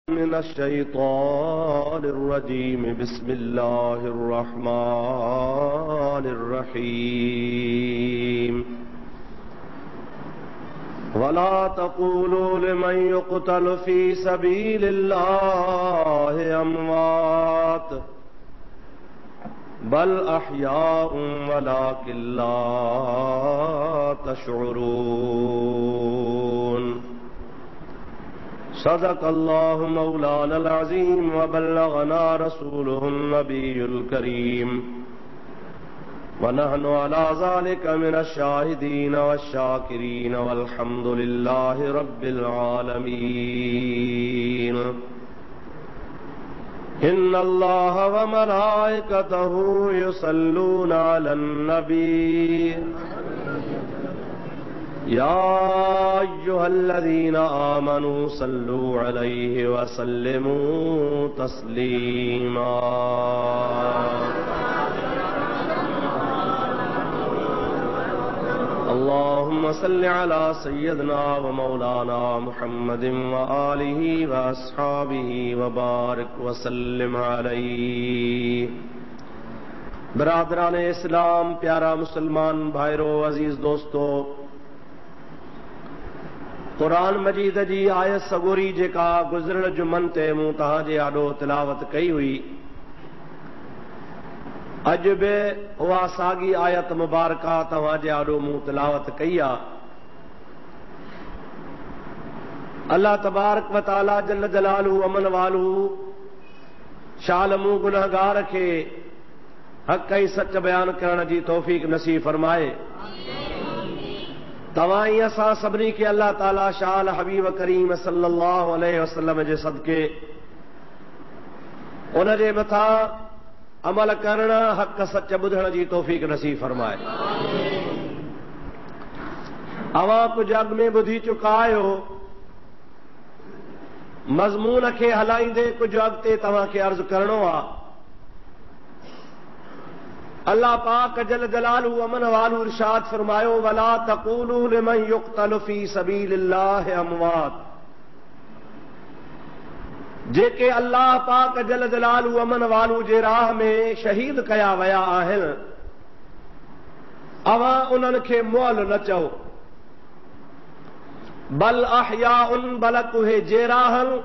मिनश्शैतानिर्रजीम बिस्मिल्लाहिर्रहमानिर्रहीम वला तक़ूलू लिमन युक़तलु फ़ी सबीलिल्लाहि अमवात बल अहयाउन वलाकिन ला तशऊरून। सदक़ल्लाहु मौलानल अज़ीम व बल्लगना रसूलुहुन नबियुल करीम व नहनु अला ज़ालिका मिनश शाहिदीन वश्शाकिरीन वल्हम्दुलिल्लाहि रब्बिल आलमीन। इन्नल्लाह व मलाइकतहु युसल्लूना अलन नबी या अय्युहल्लज़ीना आमनू सल्लू अलैहि व सल्लिमू तस्लीमा। अल्लाहुम्मा सल्लि अला सय्यदना व मौलाना मुहम्मदिन व आलिहि व अस्हाबिहि व बारिक व सल्लिम अलैहि। बिरादरान इस्लाम, प्यारा मुसलमान भाइरो, अजीज दोस्तों, कुरान मजीद जी आयत सगोरी जेका गुज़िरल जुमन ते मूं तव्हांजे आॾो तिलावत कई हुई, अॼु बि उहा साॻी आयत मुबारका तव्हांजे आॾो मूं तिलावत कई आहे। अल्लाह तबारक व तआला जल्ल जलालहू अमन वालहू शालमू गुनहगार खे हक़ ऐं सच बयान करण जी तौफ़ीक़ नसीब फरमाए। तव्हां ई असां सभिनी खे अल्लाह ताला शाल हबीब करीम सल्लल्लाहु अलैहि वसल्लम जे सदके उन जे मथां अमल करण, हक़ सच ॿुधण जी तौफ़ीक़ नसीब फरमाए। अवां कुझु अॻु में ॿुधी चुका आहियो। मज़मून खे हलाईंदे कुझु अॻिते तव्हांखे अर्ज़ु करणो आहे। अल्लाह पाक जल जलालहू अमन वालहू इरशाद फरमायो, वला तक़ूलू लिमन युक़तलु फ़ी सबीलिल्लाहि अमवात। जेके अल्लाह पाक जल जलालहू अमन वालहू जे राह में शहीद कया विया आहिनि, अवां उन्हनि खे मुअल न चओ। बल अहयाउन, बलक उहे जेरा आहिनि,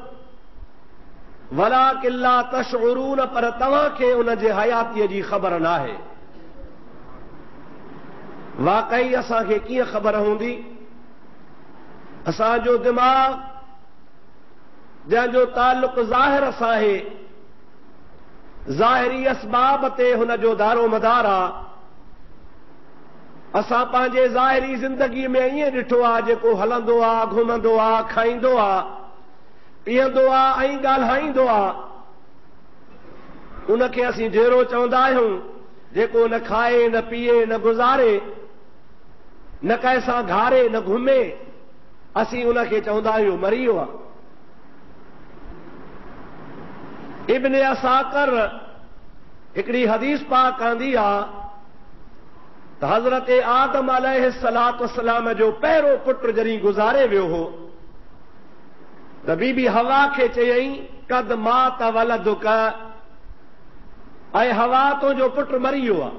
वलाकिन ला तशऊरून, पर तव्हांखे उन जे हयातीअ जी ख़बर नाहे। वाकई असांखे कीअं ख़बर हूंदी? असांजो दिमाग़ जंहिंजो ताल्लुक़ ज़ाहिर सां आहे, ज़ाहिरी असबाब ते हुन जो दारो मदार आहे। असां पंहिंजे ज़ाहिरी ज़िंदगी में ईअं ॾिठो आहे, जेको हलंदो आहे, घुमंदो आहे, खाईंदो आहे, पीअंदो आहे ऐं ॻाल्हाईंदो आहे, उनखे असीं जहिड़ो चवंदा आहियूं। जेको न खाए, न पीए, न गुज़ारे, न कंहिंसां घारे, न घुमे, असीं उनखे चवंदा आहियूं मरी वियो आहे। इब्न असाकर हिकिड़ी हदीस पाक आंदी आहे त हज़रत आदम अलैहिस्सलातु वस्सलाम जो पहिरियों पुटु जॾहिं गुज़ारे वियो हो त बीबी हवा खे चयईं, कद मात वलदुक, ऐं हवा तुंहिंजो पुटु मरी वियो आहे।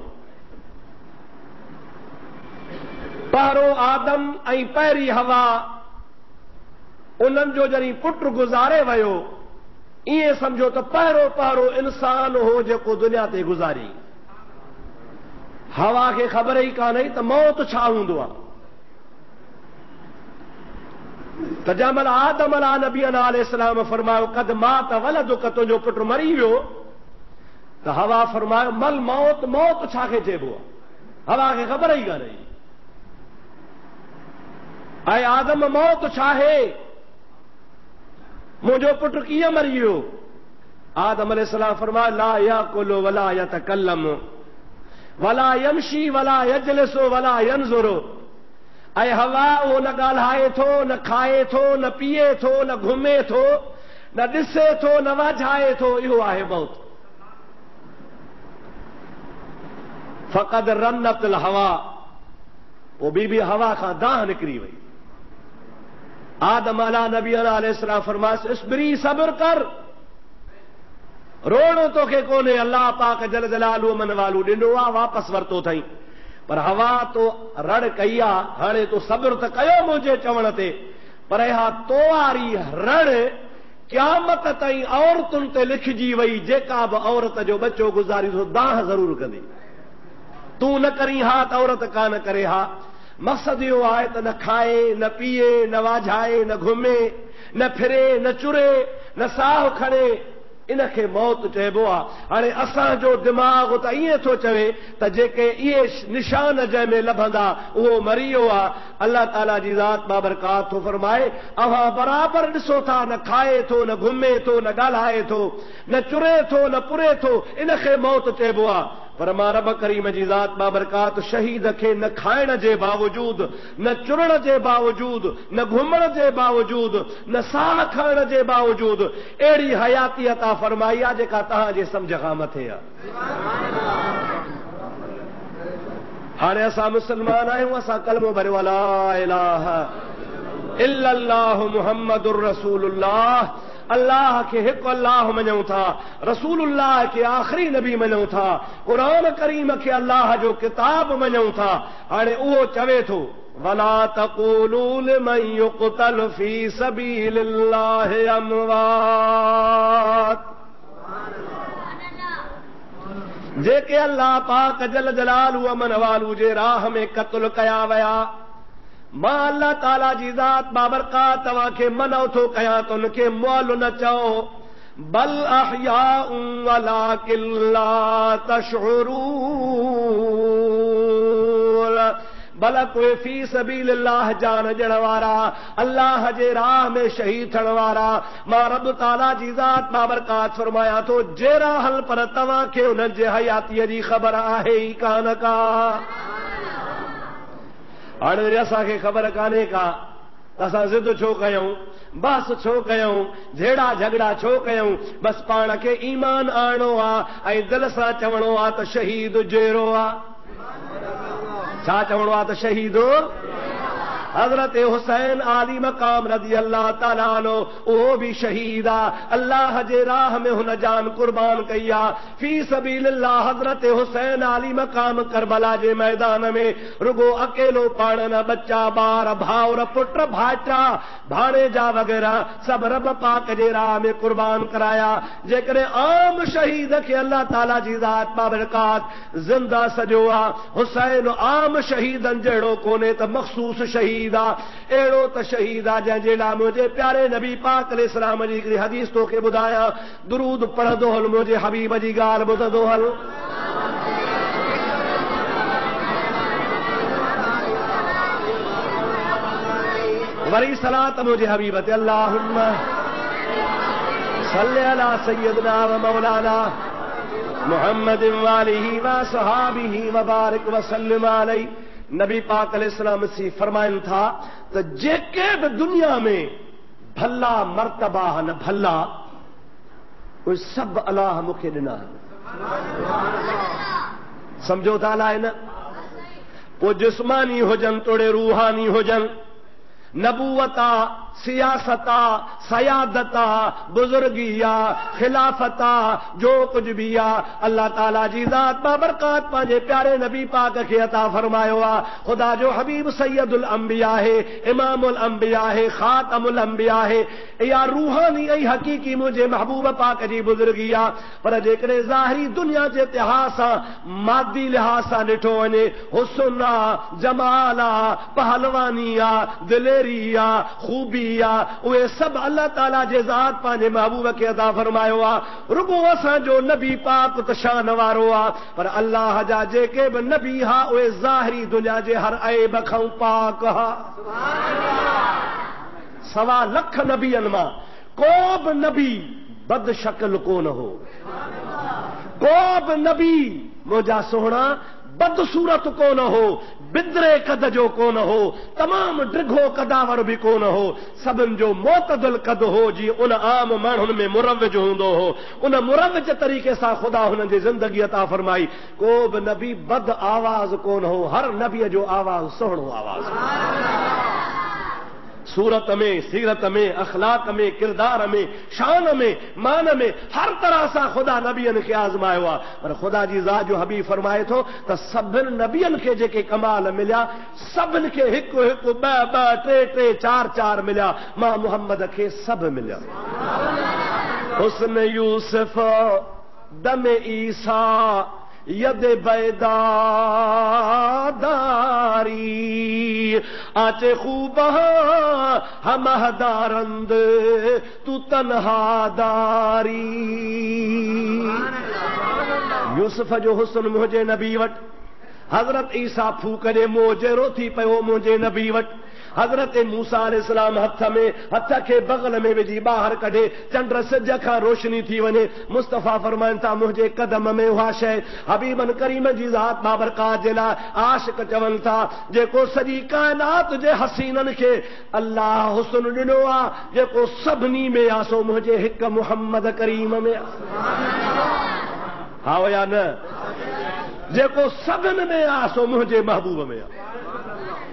पहिरियों आदम ऐं पहिरीं हवा, उन्हनि जो जॾहिं पुटु गुज़ारे वियो, ईअं सम्झो त पहिरियों इंसान हो जेको दुनिया ते गुज़ारी। हवा खे ख़बर ई कान्हे त मौत छा हूंदो आहे। त जंहिंमहिल आदम अला नबीअना अलैहिस्सलाम फरमायो, कद मात वलदुक, तुंहिंजो पुटु मरी वियो, त हवा फरमायो, मल मौत, मौत छा खे चइबो आहे? हवा खे ख़बर ई कान्हे। ऐं आदम, मौत छा आहे? मुंहिंजो पुटु कीअं मरी वियो? आदम अलैहिस्सलाम फरमायो, ला याकुलु वला यतकल्लम वला यमशी वला यजलिसु वला यंज़ुरु। ऐं हवा, उहो न ॻाल्हाए थो, न खाए थो, न पीए थो, न घुमे थो, न ॾिसे थो, न वाझाए थो। इहो आहे मौत। फ़क़द रन्नतल हवा, वो बीबी हवा खां दाह निकिरी वई। आदम अला नबी अलैहिस्सलाम फरमास इस्बरी सब्र कर, रोणो तोखे कोन्हे, अल्लाह पाक जल जलालू मन वालू ॾिनो आहे, वापसि वरितो अथई। पर हवा तो रड़ कई आहे, हाणे तो सब्र त कयो मुंहिंजे चवण ते, पर इहा तो वारी रड़ क़यामत ताईं औरतुनि ते लिखिजी वई। जेका बि औरत जो बच्चो गुज़ारी सो दाह ज़रूर कंदी। तूं न करी हा त औरत कान करे हा। मक़सद इहो आहे त न खाए, न पीए, न वाझाए, न घुमे, न फिरे, न चुरे, न साहु खणे, इनखे मौत चइबो आहे। हाणे असांजो दिमाग़ त ईअं थो चवे त जेके इहे निशान जंहिंमें लभंदा उहो मरी वियो आहे। अल्लाह ताला जी ज़ात बाबरकात थो फरमाए, अव्हां बराबरि ॾिसो था, न खाए थो, न घुमे थो, न ॻाल्हाए थो, न चुरे थो, न पुरे थो, इनखे मौत चइबो आहे। पर मां रब करीम जी ज़ात बाबरकात शहीद खे न खाइण जे बावजूद, न चुरण जे बावजूद, न घुमण जे बावजूद, न साह खणण जे बावजूद अहिड़ी हयाती अता फरमाई आहे जेका तव्हांजे सम्झ खां मथे आहे। हाणे असां मुस्लमान आहियूं, असां कलमो भरियो ला इलाहा इल्लल्लाहु मुहम्मदुर रसूलुल्लाह। अल्लाह के हिकु अल्लाह मञूं था, रसूलुल्लाह के आख़िरी नबी मञूं था, क़ुरान करीम के अल्लाह जो किताब मञूं था। हाणे उहो चवे थो वला तक़ूलू लिमन युक़तल फी सबीलिल्लाहि अमवात। जेके अल्लाह पाक जल जलालू अमन वालू जे राह में क़त्ल कया विया, मां अल्लाह ताला जी ज़ात बाबरकात तव्हांखे मनो थो कयां त उनखे मुअल न चओ, बल अहयाउन वलाकिन ला तशउरून। भला कोई फी सबीलिल्लाह जान ॾियण वारा, अल्लाह जे राह में शहीद थियण वारा, मां रब ताला जी ज़ात बाबरकात फरमाया थो जहिड़ा हल, पर तव्हांखे उन्हनि जे हयातीअ जी ख़बर आहे ई कान का। हाणे वरी असांखे ख़बर कान्हे का त असां ज़िद छो कयूं, बस छो कयूं, झेड़ा झगड़ा छो कयूं। बस पाण खे ईमान आणणो आहे ऐं दिलि सां चवणो आहे त शहीद जहिड़ो आहे। छा चवणो आहे त शहीद हज़रत हुसैन आली मकाम रज़ी अल्लाह ताला अन्हु उहो बि शहीद आहे। अल्लाह जे राह में हुन जान कुर्बान कई आहे फी सबीलिल्लाह। हज़रत हुसैन आली मकाम करबला जे मैदान में रुगो अकेलो पाण न, बच्चा ॿार भाउर पुट भाइटा भाणेजा वग़ैरह सभु रब पाक जे राह में कुर्बान कराया। जेकॾहिं आम शहीद खे अल्लाह ताला जी ज़ात बाबरकात ज़िंदा सॼो आहे, हुसैन आम शहीदनि जहिड़ो कोन्हे त मख़सूस शहीद अहिड़ो त शहीद आहे जंहिंजे लाइ मुंहिंजे प्यारे नबी पाक अलैहिस्सलाम जी हिकिड़ी हदीस तोखे ॿुधायां। दुरूद पढ़ंदो हल, मुंहिंजे हबीब जी ॻाल्हि ॿुधंदो हल। वरी सलात मुंहिंजे हबीब ते अल्लाहुम्मा सल्लि अला सय्यदना व मौलाना मुहम्मद व आलिहि व सहाबिहि व बारिक व सल्लिम अलैहि। नबी पाक अलैहिस्सलाम सी फरमाइनि था त जेके बि दुनिया में भला मर्तबा न भला उहे सभु अलाह मूंखे ॾिना। सम्झो था अलाए न? पोइ जिस्मानी हुजनि तोड़े रूहानी हुजनि, नबूवता, सियासता, सयादता, बुजुर्गिया, खिलाफता, जो कुछ भी आ अल्लाह ताला जी ज़ात बाबरकात पंहिंजे प्यारे नबी पाक खे अता फरमायो आहे। खुदा जो हबीब सैयदुल अंबिया है, इमामुल अंबिया है, खातमुल अंबिया है। या रूहानी ऐं हकीकी मुंहिंजे महबूब पाक जी बुजुर्गी आहे। पर जेकॾहिं ज़ाहिरी दुनिया जे इतिहास सां मादी लिहाज़ सां ॾिठो वञे, हुस्न आहे, जमाल आहे, पहलवानी आहे, दिलेरी आहे, खूबी आहे, उहे सभु अल्लाह ताला जे ज़ात पंहिंजे महबूब खे अता फरमायो आहे। रुगो असांजो नबी पाक त शान वारो आहे, पर अल्लाह जा जेके बि नबी हा उहे ज़ाहिरी दुनिया जे हर ऐब खां पाक हा। सवा लख नबियनि मां को बि नबी बद शक्ल कोन हो, को बि नबी मुंहिंजा सोहणा बदसूरत कोन हो, बिदरे कद जो कोन हो, तमाम ड्रिघो कदावर भी कोन हो। सभिनि जो मोतदल कद हो, जीअं उन आम माण्हुनि में मुरवज हूंदो हो। उन मुरवज तरीक़े सां ख़ुदा हुननि जी ज़िंदगी अता फरमाई। को बि नबी बद आवाज़ कोन हो, हर नबीअ जो आवाज़ सुहिणो आवाज़। सूरत में, सीरत में, अखलाक में, किरदार में, शान में, मान में, हर तरह सां ख़ुदा नबियन खे आज़मायो आहे। पर ख़ुदा जी ज़ात जो हबीब फरमाए थो त सभिनि नबियन खे जेके कमाल मिलिया, सभिनि खे हिकु हिकु, ॿ ॿ, टे टे, चार चार मिलिया, मां मुहम्मद खे सभु मिलिया। हुस्न यूसुफ, दम ईसा, यद बैदादारी, आचे खूब हमहदारंद तू तन्हादारी। यूसुफ जो हुस्न मुंहिंजे नबी वटि, हज़रत ईसा फूक जे मोजेरो थी पियो मुंहिंजे नबी वटि, हज़रत मूसा अलैहिस्सलाम हथ खे बग़ल में विझी ॿाहिरि कढे चंड सिज खां रोशनी थी वञे। मुस्तफ़ा फरमाइनि था मुंहिंजे कदम में उहा शइ हबीबन करीम जी ज़ात बाबरकात जे लाइ आशिक चवनि था जेको सॼी काइनात जे हसीननि खे अल्लाह हुस्न ॾिनो आहे, जेको सभिनी में आहे सो मुंहिंजे हिकु मुहम्मद करीम में आहे। हा या न? जेको सभिनि में आहे सो मुंहिंजे महबूब में आहे।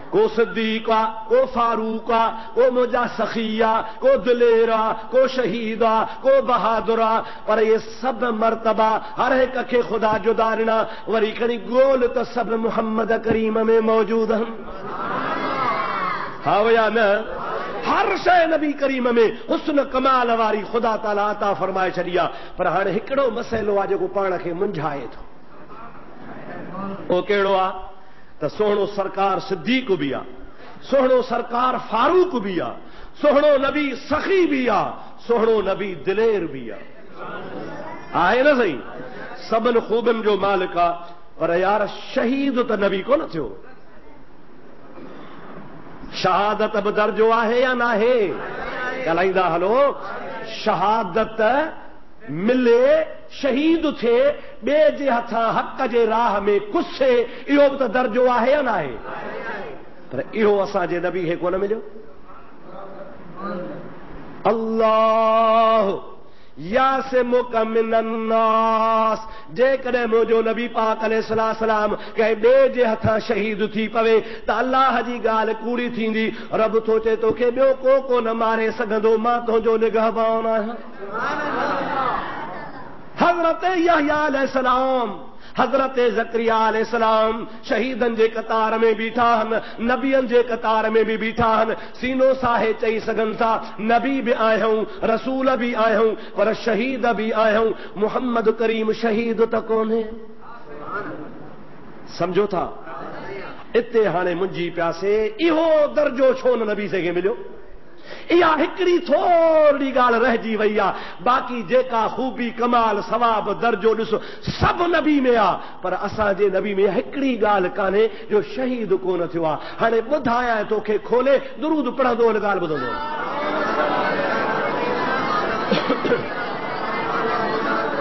को सिद्दीक आ, को फारूक आ, को मुंहिंजा सखी आ, को दिलेर आ, को शहीद आ, को बहादुर आ, पर ये सभु मर्तबा हर हिक खे ख़ुदा जुदा ॾिना, वरी खणी गोल त सभु मुहम्मद करीम में मौजूद आहिनि। हा या न? हर शइ नबी करीम में हुस्न कमाल वारी ख़ुदा ताला अता फरमाए छॾी आहे। पर हाणे हिकिड़ो मसइलो आहे जेको पाण खे मुंझाए थो, उहो कहिड़ो आहे त सोहणो सरकार सिद्दीक बि आहे, सोहणो सरकार फारूक बि आहे, सोहणो नबी सखी बि आहे, सोहणो नबी दिलेर बि आहे न सही? सभिनि ख़ूबियुनि जो मालिक आहे। पर यार शहीद त नबी कोन थियो। शहादत बि दर्जो आहे या न आहे? ॻाल्हाईंदा हलो। शहादत मिले, शहीद थिए, ॿिए जे हथां हक़ जे राह में कुसे, इहो बि त दर्जो आहे या न आहे? पर इहो असांजे नबी खे कोन मिलियो। अल्लाह यासिमुका मिनन्नास, जेकॾहिं मुंहिंजो नबी पाक अलैहिस्सलाम कंहिं ॿिए जे हथां शहीद थी पवे त अल्लाह जी ॻाल्हि कूड़ी थींदी। रब थो चए तोखे ॿियो को कोन मारे सघंदो, मां तुंहिंजो निगहबान आहियां। हज़रत यहया अलैहिस्सलाम, हज़रत ज़करिया अलैहिस्सलाम शहीदनि जे कतार में बीठा आहिनि, नबियनि जे कतार में बि बीठा आहिनि। सीनो साहे चई सघनि था नबी बि आहियूं, रसूल बि आहियूं, पर शहीद बि आहियूं। मुहम्मद करीम शहीद त कोन्हे। सम्झो था? इते हाणे मुंहिंजी प्यासे इहो दर्जो छो न नबी से खे मिलियो? इहा हिकिड़ी थोरी ॻाल्हि रहिजी वई आहे। बाक़ी जेका ख़ूबी कमाल सवाब दर्जो ॾिसो सभु नबी में आहे, पर असांजे नबी में हिकिड़ी ॻाल्हि कान्हे जो शहीद कोन थियो आहे। हाणे ॿुधायां तोखे खोले, दुरूद पढ़ंदो ॻाल्हि ॿुधंदो।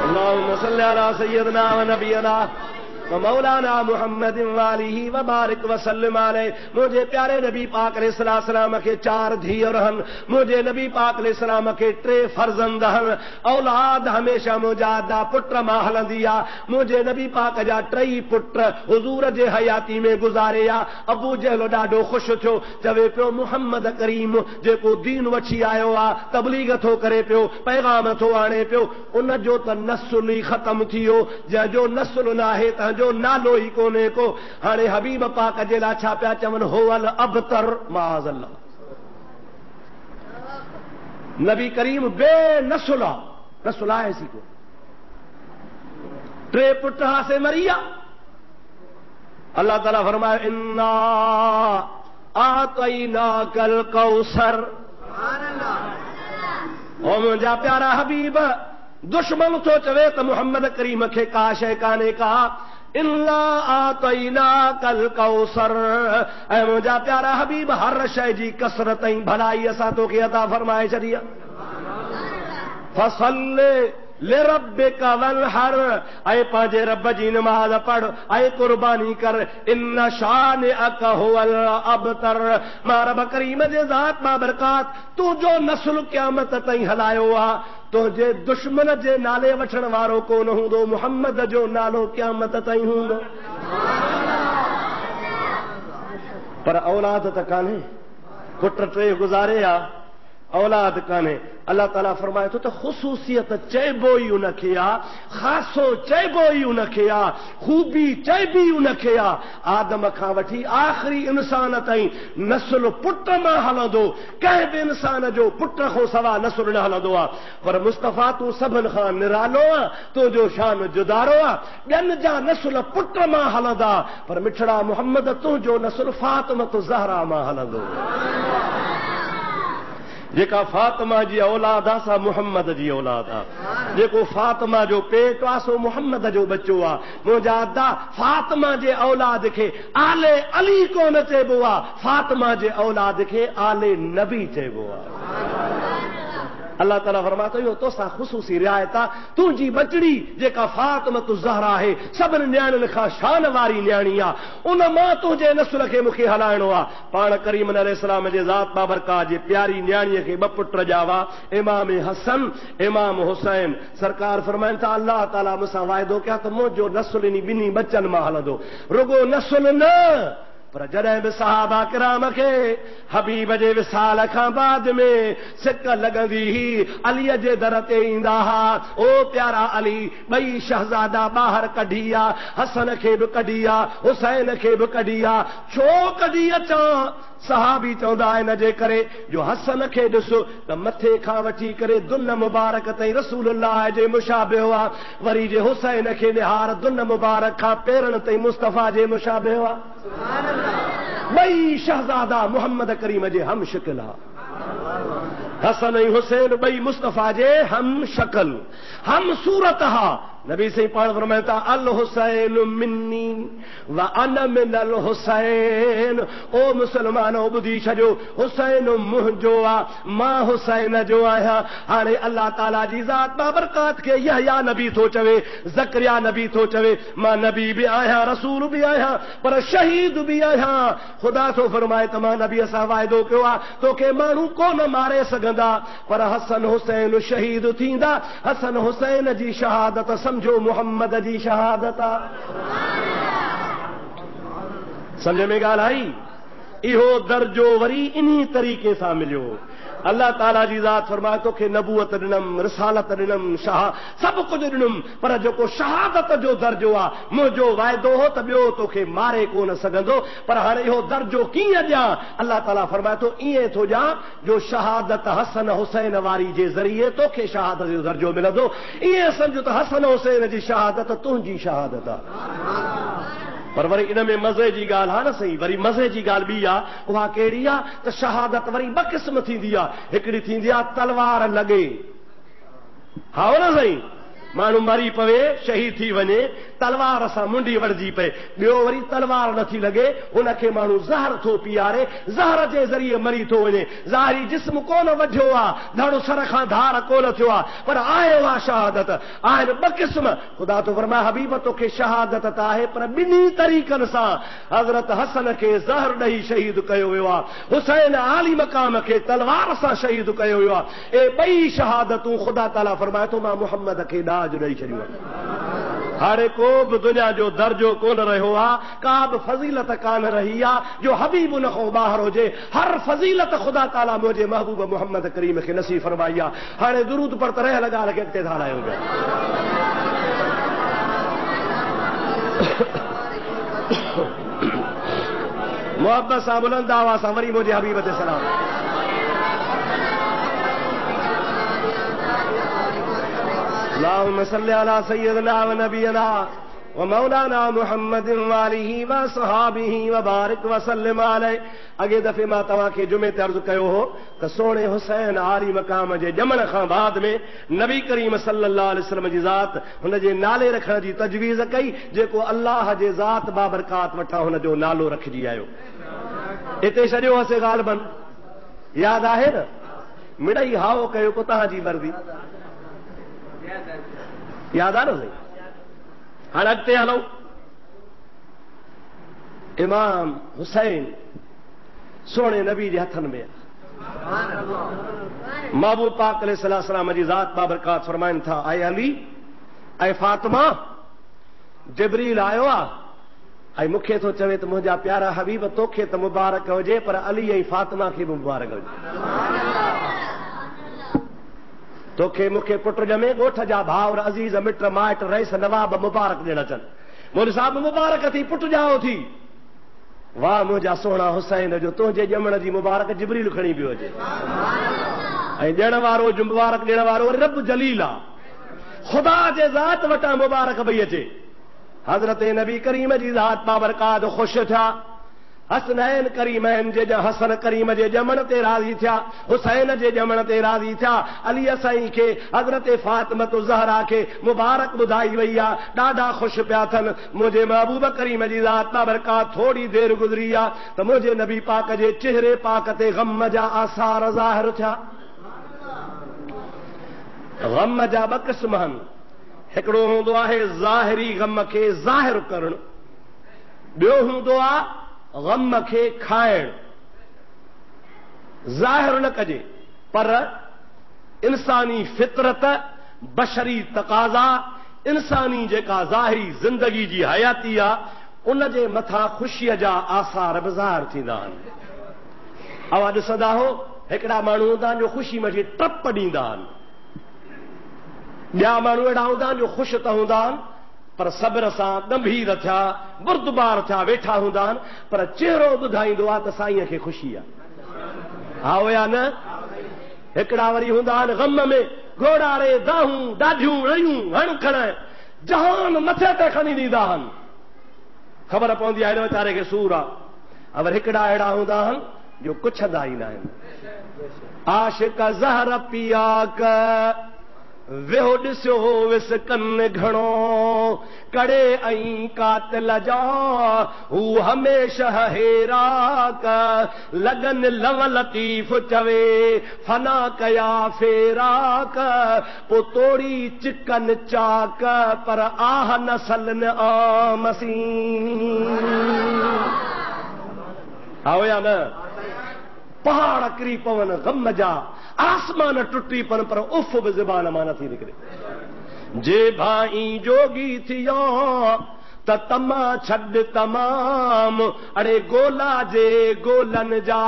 अल्लाहुम्मा सल्लि अला सय्यदना व नबियना मौलाना मुहम्मद वालिही व बारिक वसल्लम अलैहि। मुंहिंजे प्यारे नबी पाक अलैहिस्सलाम खे 4 धीअर आहिनि। मुंहिंजे नबी पाक अलैहिस्सलाम खे 3 फर्ज़ंद आहिनि। औलाद हमेशह मुंहिंजा दा पुट मां हलंदी आहे। मुंहिंजे नबी पाक जा 3 पुट हुज़ूर जे हयाती में गुज़ारिया। अबू जहल ॾाढो ख़ुशि थियो, चवे पियो मुहम्मद करीम जेको दीन वठी आयो आहे, तबलीग थो करे पियो, पैगाम थो आणे पियो, उन जो त नस्ल ई ख़तम थी वियो। जंहिंजो नस्ल न आहे त जो नालो ई कोन्हे को। हाणे हबीब पाक जे लाइ छा पिया चवनि? होवल अबतर माज़अल्लाह। नबी करीम बेनस्ल आहे, नस्ल आहे सी को। 3 पुट हासे मरिया। अल्लाह ताला फरमाए इन्ना आतैनाकल कौसर। ओ मुंहिंजा प्यारा हबीब, दुश्मन तो चवे त मुहम्मद करीम खे का शइ कान्हे का। इन्ना आतैनाकल कौसर। ऐं मुंहिंजा प्यारा हबीब, हर शइ जी कसरत ऐं भलाई असां तोखे अता फरमाए छॾी आहे। फसल्ले लिरब्बिका वन्हर, ऐं पंहिंजे रब जी नमाज़ पढ़ ऐं कुर्बानी कर। इन शानिअक हुवल अबतर। मां रब करीम जे ज़ात मां बरकात, तूं जो नस्ल क़यामत ताईं हलायो आहे, तुंहिंजे दुश्मन जे नाले वठण वारो कोन हूंदो। मुहम्मद जो नालो क़यामत ताईं हूंदो। पर औलाद त कान्हे। पुट टे गुज़ारे आ औलाद कान्हे अल्लाह ताला फरमाए थो त ख़ुसूसियत चइबो ई उनखे आ, ख़ासो चइबो ई उनखे आ, ख़ूबी चइबी उनखे आ। आदम खां वठी आख़िरी इंसान ताईं नस्ल पुट मां हलंदो, कंहिं बि इंसान जो पुट खां सवा नस्ल न हलंदो आहे। पर मुस्तफ़ा तूं सभिनि खां निरालो आ, तुंहिंजो शान जुदारो आ, ॿियनि जा नस्ल पुट मां हलंदा, पर मिठड़ा मुहम्मद तुंहिंजो नस्ल फातिमत ज़हरा मां हलंदो। जेका फातिमा जी औलाद आहे सा मुहम्मद जी औलाद आहे, जेको फातिमा जो पेट आहे सो मुहम्मद जो बच्चो आहे। मुंहिंजा अदा फातिमा जे औलाद खे आले अली कोन चइबो आहे, फातिमा जे औलाद खे आले नबी चइबो आहे। अल्लाह ताला फरमातो इहो तोसां ख़ुसूसी रिआयत आहे, तुंहिंजी बचड़ी जेका फातिमत ज़हरा आहे सभिनि न्याणियुनि खां शान वारी न्याणी आहे, उन मां तुंहिंजे नस्ल खे मूंखे हलाइणो आहे। पाण करीम अलैहिस्सलाम जे ज़ात बाबरकात जे प्यारी न्याणीअ खे ॿ पुट ॼावा, इमाम हसन इमाम हुसैन। सरकार फरमाइनि था अल्लाह ताला मूंसां वाइदो कया त मुंहिंजो नस्ल इन ॿिन्ही बच्चनि मां हलंदो। रुगो नस्ल न, पर जॾहिं बि सहाबा किराम खे हबीब जे विसाल खां बाद में सिक लॻंदी ही अलीअ जे दर ते ईंदा हा, ओ प्यारा अली ॿई शहज़ादा ॿाहिरि कढी आ, हसन खे बि कढी आ, हुसैन खे बि कढी आ। छो कढी अचां? सहाबी चवंदा आहिनि जे करे जो हसन खे ॾिसो त मथे खां वठी करे दुन मुबारक ताईं रसूलुल्लाह जे मुशाबिह हुआ, वरी जे हुसैन खे निहार दुन मुबारक खां पेरनि ताईं मुस्तफ़ा जे मुशाबिह हुआ। ॿई शहज़ादा मुहम्मद करीम जे हम शिकिल हा। हसन ऐं हुसैन ॿई मुस्तफ़ा जे हम शक्ल हम सूरत हा। नबी सही पाण फरमाइनि था अल हुसैन मिन्नी व अना मिनल हुसैन। ओ मुसलमानो ॿुधी छॾियो, हुसैन मुंहिंजो आहे, मां हुसैन जो आहियां। हाणे अल्लाह ताला जी ज़ात बाबरकात खे यहया नबी थो चवे, ज़करिया नबी थो चवे, मां नबी बि आहियां, रसूल बि आहियां, पर शहीद बि आहियां। ख़ुदा थो फरमाए त मां नबी सां वाइदो कयो आहे तोखे माण्हू कोन मारे सघंदा, पर हसन हुसैन शहीद थींदा। हसन हुसैन जी शहादत समझो मुहम्मद जी शहादत आहे। समझ में ॻाल्हि आई? इहो दर्जो वरी इन्ही तरीक़े सां मिलियो। अल्लाह ताला जी ज़ात फरमाए तोखे नबूअत ॾिनमि, रिसालत ॾिनमि, सभु कुझु ॾिनमि, पर जेको शहादत जो दर्जो आहे मुंहिंजो वाइदो हो त ॿियो तोखे मारे कोन सघंदो, पर हाणे इहो दर्जो कीअं ॾियां? अल्लाह ताला फरमाए थो ईअं थो ॾियां जो शहादत हसन हुसैन वारी जे ज़रिए तोखे शहादत जो दर्जो मिलंदो। ईअं सम्झो त हसन हुसैन जी शहादत तुंहिंजी शहादत आहे। पर वरी इन में मज़े जी ॻाल्हि आहे न सही, वरी मज़े जी ॻाल्हि ॿी आहे, उहा कहिड़ी आहे त शहादत वरी ॿ क़िस्म थींदी आहे। हिकिड़ी थींदी आहे तलवार लॻे, हा न सही, माण्हू मरी पवे शहीद थी वञे तलवार सां मुंडी वड़जी पए। ॿियो वरी तलवार नथी लॻे, हुनखे माण्हू ज़हर थो पीआरे, ज़हर जे ज़रिए मरी थो वञे। ज़ाहिरी जिस्म कोन वढियो आहे, धड़ सर खां धार कोन थियो आहे, पर आहे उहा शहादत। आहिनि ॿ क़िस्म। ख़ुदा थो फरमाए हबीब तोखे शहादत त आहे, पर ॿिन्ही तरीक़नि सां। हज़रत हसन खे ज़हर ॾेई शहीद कयो वियो आहे, हुसैन आली मक़ाम खे तलवार सां शहीद कयो वियो आहे। ए ॿई शहादतूं ख़ुदा ताला फरमाए थो मां मुहम्मद खे ॾाज ॾेई छॾियो आहे। हाणे को बि दुनिया जो दर्जो कोन रहियो आहे, का बि फज़ीलत कान रही आहे जो हबीब उन खां ॿाहिरि हुजे। हर फज़ीलत ख़ुदा ताला मुंहिंजे महबूब मुहम्मद करीम खे नसीब फरमाई आहे। हाणे दुरूद पर त रहियल ॻाल्हि खे अॻिते हलायूं पिया। मोहब्बत सां बुलंद आवाज़ सां वरी मुंहिंजे हबीब ते सलाम। اللهم صل على سيدنا ونبينا ومولانا محمد वालिही व सहाबिही व बारिक वसल्लम अलैहि। अॻे दफ़े मां तव्हांखे जुमे ते अर्ज़ु कयो हो त सोणे हुसैन आली मक़ाम जे ॼमण खां बाद में नबी करीम सल्लल्लाहु अलैहि वसल्लम जी ज़ात हुनजे नाले रखण जी तजवीज़ कई, जेको अल्लाह जे ज़ात बाबरकात वठां हुनजो नालो रखिजी आयो। हिते छॾियो हुअसीं ग़ालिबन, यादि आहे न? मिड़ई हाओ कयो को तव्हांजी मर्ज़ी, यादि आहे न? हाणे अॻिते हलो। इमाम हुसैन सोणे नबी जे हथनि में महबूब पाक अलैहिस्सलाम जी ज़ात बाबरकात फरमाइनि था ऐं अली ऐं फातिमा जिब्रील आयो आहे, ऐं मूंखे थो चवे त मुंहिंजा प्यारा हबीब तोखे त मुबारक हुजे पर अली ऐं फातिमा खे बि मुबारक हुजे। तोखे मूंखे पुट ॼमे ॻोठ जा भाउर अज़ीज़ मिट माइट रईस नवाब मुबारक ॾियण अचनि। मुंहिंजे साहिब मुबारक थी पुट ॼाओ थी। वाह मुंहिंजा सोहणा हुसैन जो तुंहिंजे ॼमण जी मुबारक जिबरील खणी पियो अचे। ऐं ॾियण वारो जो मुबारक ॾियण वारो रब जलील आहे, ख़ुदा जे ज़ात वटां मुबारक पई अचे। हज़रत नबी करीम जी ज़ात बाबरकात ख़ुशि थिया। हसनैन करीमैन जे हसन करीम जे ॼमण ते राज़ी थिया, हुसैन जे ॼमण ते राज़ी थिया। अली साईं खे हज़रत फातिमत ज़हरा खे मुबारक ॿुधाई वई आहे, ॾाढा ख़ुशि पिया थियनि। मुंहिंजे महबूब करीम जी ज़ात बाबरकात थोरी देरि गुज़री आहे त मुंहिंजे नबी पाक जे चेहरे पाक ते ग़म जा आसार ज़ाहिर थिया। ग़म जा ॿ क़िस्म आहिनि, हिकिड़ो हूंदो आहे ज़ाहिरी ग़म खे ज़ाहिर करणु, ॿियो हूंदो आहे ग़म खे खाइण। ज़ाहिर न कजे पर इंसानी फितरत, बशरी तक़ाज़ा, इंसानी जेका ज़ाहिरी ज़िंदगी जी हयाती आहे उन जे मथां ख़ुशीअ जा आसार बि ज़ाहिर थींदा आहिनि। अवां ॾिसंदा हो हिकिड़ा माण्हू हूंदा आहिनि जो ख़ुशी में टप ॾींदा आहिनि, ॿिया माण्हू अहिड़ा हूंदा आहिनि जो ख़ुशि त हूंदा आहिनि पर सब्र सां गंभीर थिया बुर्दबार थिया वेठा हूंदा आहिनि, पर चेहरो ॿुधाईंदो आहे त साईं खे ख़ुशी आहे। हा या न? हिकिड़ा वरी हूंदा आहिनि ग़म में घोड़ारे दाहूं ॾाढियूं रहियूं हण खण जहान मथे ते खणी ॾींदा आहिनि, ख़बर पवंदी आहे हिन वीचारे खे सूर आहे। और हिकिड़ा अहिड़ा हूंदा आहिनि जो कुछंदा ई न आहिनि। आशिक ज़हर पिया क वेहो ॾिसो विस कन घणो कड़े ऐं कातिल जा हू हमेशह हेरा क लगन लव लतीफ़ चवे फना कया फेरा क पो तोड़ी चिकन चाक पर आह नसल न आमसी। आओ या न? पहाड़ किरी पवन ग़म जा, आसमान टुटी पन पर उफ बि ज़बान मां नथी निकिरे। जे भाई जोगी थियो त तमा छॾ तमाम अड़े गोला जे गोलन जा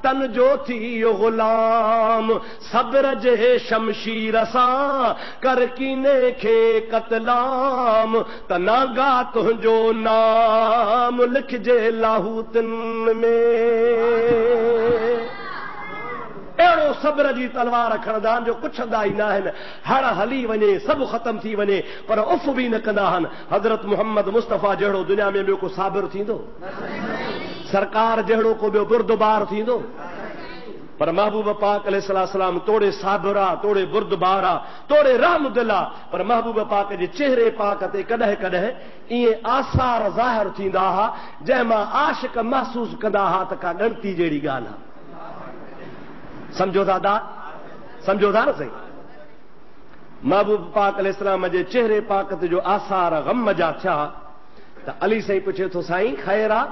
तन जो थियो ग़ुलाम सब्र जे शमशीर सां कर कीने खे कतलाम त नागा तुंहिंजो नाम लिखजे लाहूतिन में। अहिड़ो सब्र जी तलवार खणंदा आहिनि जो कुछंदा ई न आहिनि। हड़ हली वञे सभु ख़तम थी वञे पर उफ़ बि न कंदा आहिनि। हज़रत मोहम्मद मुस्तफ़ा जहिड़ो दुनिया में ॿियो को साबिर थींदो? सरकार जहिड़ो को ॿियो बुर्दबार थींदो? पर महबूब पाक अलैहिस्सलाम तोड़े साबिर आहे, तोड़े बुर्दबार आहे, तोड़े रहमदिल आहे। पर महबूब पाक जे चेहरे पाक ते कॾहिं कॾहिं ईअं आसार ज़ाहिर थींदा हुआ जंहिंमां आशिक महसूस कंदा हुआ त का ॻणती जहिड़ी ॻाल्हि आहे। समझो दादा, समझो था न सही? महबूब पाक अलैहिस्सलाम जे चेहरे पाक ते जो आसार ग़म जा थिया त अली साईं पुछे थो साईं ख़ैर आहे?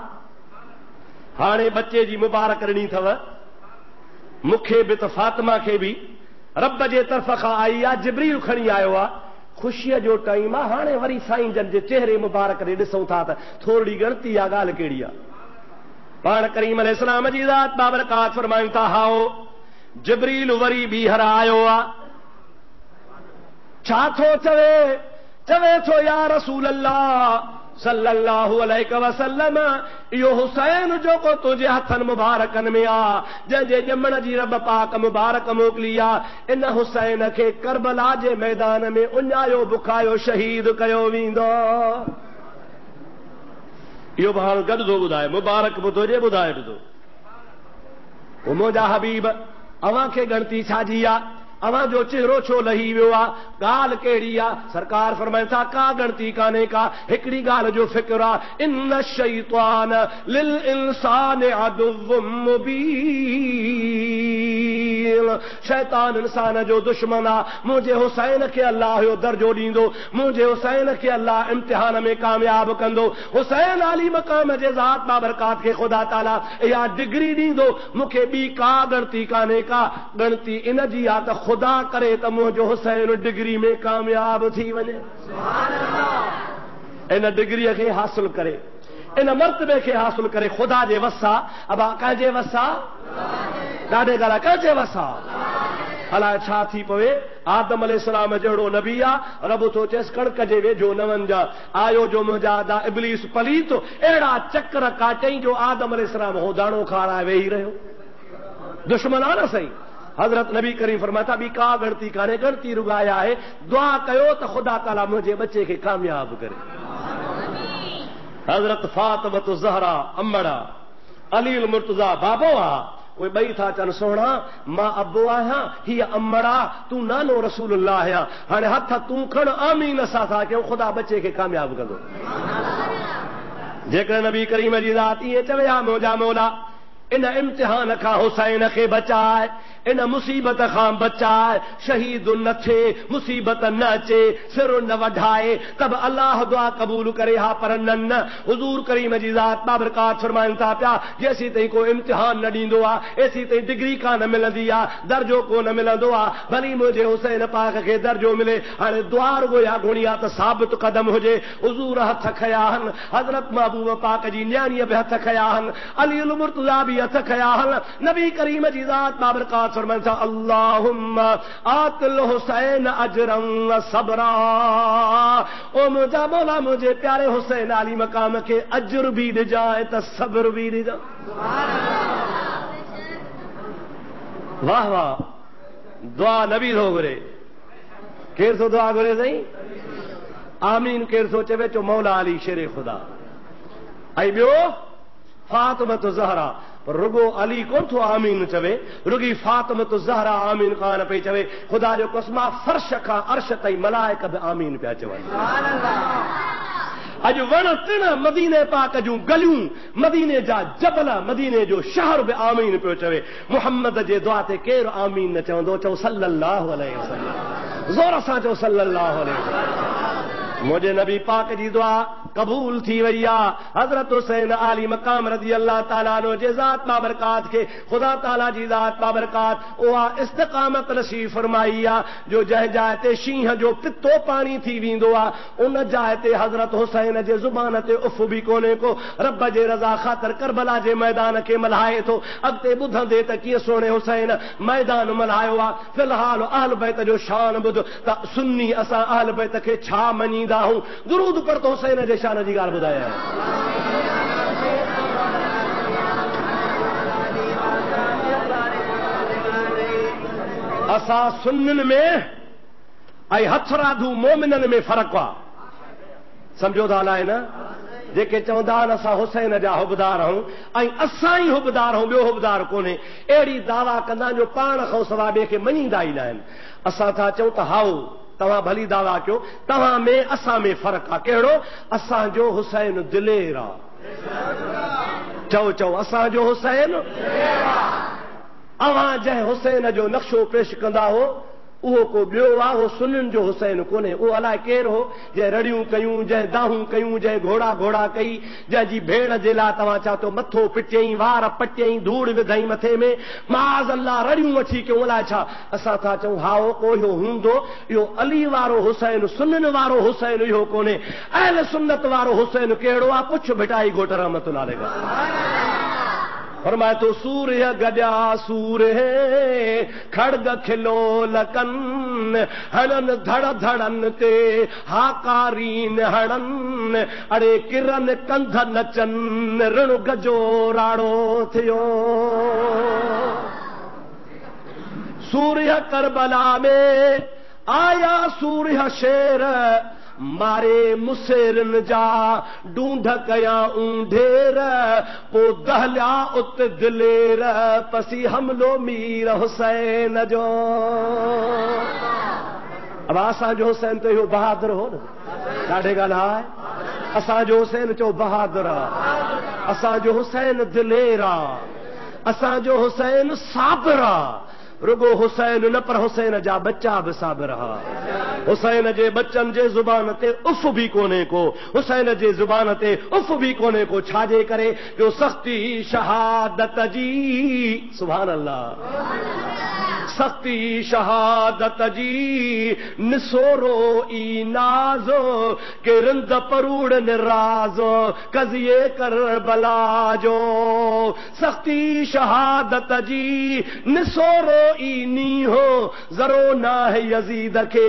हाणे बच्चे जी मुबारक ॾिनी अथव, मूंखे बि त फातिमा खे बि रब जे तरफ़ खां आई आहे, जिब्रील खणी आयो आहे, ख़ुशीअ जो टाइम आहे। हाणे वरी साईं जन जे चेहरे मुबारक ॾे ॾिसूं था त थोरी ॻणती आहे, ॻाल्हि कहिड़ी आहे? पाण करीम अलैहिस्सलाम जी ज़ात बाबरकात फरमायूं था हाओ जिब्रील वरी ॿीहर आयो आहे। छा थो चवे? चवे थो या रसूल अल्लाह सल्लल्लाहु अलैहि वसल्लम इहो हुसैन जो को तुंहिंजे हथनि मुबारकनि में आहे जंहिंजे ॼमण जी रब पाक मुबारक मोकिली आहे, इन हुसैन खे करबला जे मैदान में उञायो बुखायो शहीद कयो वेंदो। इहो बि हाणे गॾु थो ॿुधाए, मुबारक बि थो ॾिए, ॿुधाए बि थो। मुंहिंजा हबीब अवां खे ॻणती छाजी आहे? अवां जो चेहरो छो लही वियो आहे? ॻाल्हि कहिड़ी आहे? सरकार फरमाइनि था का ॻणती कान्हे का, हिकिड़ी ॻाल्हि जो फिक्र आहे इन शैतान लिल इंसान अदुव्वुम मुबीन। शैतान इंसान जो दुश्मन आहे। मुंहिंजे हुसैन खे अल्लाह जो दर्जो ॾींदो, मुंहिंजे हुसैन खे अल्लाह इम्तिहान में कामयाब कंदो। हुसैन आली मक़ाम जे ज़ात बाबरकात खे ख़ुदा ताला इहा डिग्री ॾींदो। मूंखे ॿी का ॻणती कान्हे का, ॻणती इन जी आहे त ख़ुदा करे त मुंहिंजो हुसैन डिग्री में कामयाब थी वञे, इन डिग्रीअ खे हासिल करे। इन मर्तबे खे हासिल करे ख़ुदा जे वसा अबा कंहिंजे वसा ॾाढे ॻाल्हि कंहिंजे वसा अलाए छा थी पवे। आदम अलैहिस्सलाम जहिड़ो नबी आहे रब थो चएसि कणिक जे वेझो न वञा आयो जो मुंहिंजा दा इब्लीस पलीत अहिड़ा चक्र काटई जो आदम अलैहिस्सलाम हो दाणो खाराए वेही रहियो। दुश्मन आहे न सही। हज़रत नबी करीम फरमाता ॿी का गणती कान्हे गणती रुॻाया आहे दुआ कयो त ख़ुदा ताला मुंहिंजे बचे खे कामयाब करे। हज़रत फातिमत ज़हरा अम्मड़ा अली मुर्तज़ा बाबो आहे उहे ॿई था चवनि सुहिणा मां अबो आहियां हीअ अम्मड़ा तूं नानो रसूलुल्लाह आहियां हाणे हथ तूं खण आमीन असां था कयूं ख़ुदा बचे खे कामयाब कंदो। जेकर नबी करीम जी ज़ात ईअं चवे हा मुंहिंजा मौला इन इम्तिहान खां हुसैन खे बचाए इन मुसीबत खां बचाए शहीद न थिए मुसीबत न अचे सिर न वढाए तब अल्लाह दुआ कबूल करे हा पर न हुजूर करीम जी ज़ात बाबरकात फरमाइनि था पिया जेसीं ताईं को इम्तिहान न ॾींदो आहे एसीं ताईं डिग्री कान मिलंदी आहे दर्जो कोन मिलंदो आहे भली मुंहिंजे हुसैन पाक खे दर्जो मिले। हाणे दुआ रुॻो या घुणी आहे त साबित कदम हुजे। हुजूर हथ खया आहिनि हज़रत महबूब पाक जी न्याणीअ बि हथ खया आहिनि अली मुर्तज़ा बि हथ खया आहिनि। नबी करीम जी ज़ात बाबरकात फरमाइनि था अल्लाहुम्मा आतिल हुसैन अजरन व सबरा ओ मुंहिंजा मौला मुंहिंजे प्यारे हुसैन अली मक़ाम खे अजर बि ॾिजाए त सब्र बि ॾिजाए। वाह वाह दुआ नबी थो घुरे केरु थो दुआ घुरे साईं आमीन केरु थो चवे चो मौला अली शेरे ख़ुदा। ऐं ॿियो फातिमत ज़हरा रुगो अली कोन थो आमीन चवे रुगी फातिमत ज़हरा आमीन कान पई चवे ख़ुदा जो कसम फर्श खां अर्श ताईं मलाइक बि आमीन पिया चवनि। अॼु वण टिण मदीने पाक जूं गलियूं मदीने जा जबल मदीने जो शहर बि आमीन पियो चवे। मुहम्मद जे दुआ ते केरु आमीन न चवंदो चओ सल्लल्लाहु अलैहि वसल्लम ज़ोर सां चओ सल्लल्लाहु अलैहि वसल्लम। मुंहिंजे नबी पाक जी दुआ कबूल थी वई आहे। हज़रत हुसैन आली मक़ाम रज़ी अल्लाह ताला अन्हु जे ज़ात बाबरकात खे ख़ुदा ताला जी ज़ात बाबरकात उहा इस्तिक़ामत नसीब फरमाई आहे जो जंहिं जाइ ते शींहं जो पितो पाणी थी वेंदो आहे उन जाइ ते हज़रत हुसैन जे ज़ुबान ते उफ़ बि कोन्हे को रब जे रज़ा ख़ातिर करबला जे मैदान खे मल्हाए थो। अॻिते ॿुधंदे त कीअं सोणे हुसैन मैदान मल्हायो आहे। फ़िलहाल अहल बैत जो शान ॿुध त सुन्नी असां अहल बैत खे छा मञींदा आहियूं। दुरूद पर तो हुसैन जे शान जी ॻाल्हि ॿुधाया आहे। असां सुन्ननि में ऐं हथराधू मोमिननि में फ़र्क़ु आहे सम्झो था अलाए न जेके चवंदा आहिनि असां हुसैन जा हुबदार आहियूं ऐं असां ई हुबदार आहियूं ॿियो हुबदार कोन्हे अहिड़ी दावा कंदा जो पाण खां सवाइ ॿिए खे मञींदा ई न आहिनि। असां था चऊं त हाओ तव्हां भली दावा कयो तव्हां में असां में फ़र्क़ु आहे कहिड़ो असांजो हुसैन दिलेर आहे। चओ चओ असांजो हुसैन अवां जंहिं हुसैन जो नक्शो पेश कंदा हो उहो को ॿियो आहे उहो सुन्नियुनि जो हुसैन कोन्हे। उहो अलाए केरु हो जंहिं रड़ियूं कयूं जंहिं दाहूं कयूं जंहिं घोड़ा घोड़ा कई जंहिंजी भेण जे लाइ तव्हां चओ तो मथो पिटियईं वार पटियईं धूड़ विधई मथे में माज़ अल्लाह रड़ियूं वठी कयूं अलाए छा। असां था चऊं हाओ को इहो हूंदो इहो अली वारो हुसैन सुन्नियुनि वारो हुसैन इहो कोन्हे। अहल सुन्नत वारो हुसैन कहिड़ो आहे पुछ भिटाई घोट रहमतुल्लाह अलैहि फरमाए तो सूर्य गजा सूर्य खड़ग खिलो लकन हणन धड़ धड़न ते हाकारीन हणन अरे किरन कंध नचन ऋण गजो राड़ो थियो। सूर्य करबला में आया सूर्य शेर मारे मुसेरन जा ढूंढ कया ऊंढेर पो दहलिया उत दिलेर पसी हमलो मीर हुसैन जो। अब असांजो हुसैन तो इहो बहादुर हो न ॾाढे ॻाल्हि आहे। असांजो हुसैन चओ बहादुर आहे असांजो हुसैन दिलेर आहे असांजो हुसैन साबिर आहे। रुगो हुसैन न पर हुसैन जा बच्चा बि साबिर हा। हुसैन जे बच्चनि जे ज़ुबान ते उफ़ बि कोन्हे को हुसैन जे ज़ुबान ते उफ़ बि कोन्हे को छाजे करे जो सख़्ती शहादत जी सुभान अल्लाह सख्ती शहादत जी निसोरो ई नाज़ो के रिंद परूड़ निराज़ो कज़िए करबला जो सख्ती शहादत जी निसोरो ई नीहो ज़रो ना है यज़ीद खे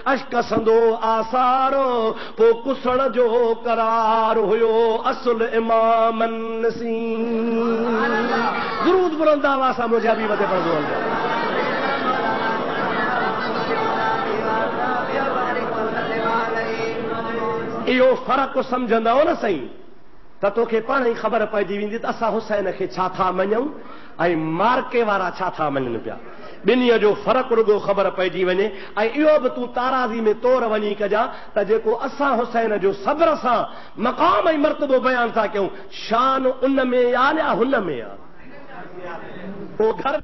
अशकसंदो आसारो पो कुसण जो करार हुयो असुल इमामन दुरूद बुलंद आवाज़ सां मुंहिंजा बि वधे पढ़ंदो वञे। इहो फ़र्क़ु सम्झंदव न साईं त तोखे पाण ई ख़बर पइजी वेंदी त असां हुसैन खे छा था मञूं ऐं मार्के वारा छा था मञनि पिया। ॿिन्हीअ जो फ़र्क़ु रुगो ख़बर पइजी वञे ऐं इहो बि तूं ताराज़ी में तौर वञी कजां त जेको असां हुसैन जो सब्र सां मक़ाम ऐं मर्तबो बयानु था कयूं शान उन में या हुन में आहे। पोइ घर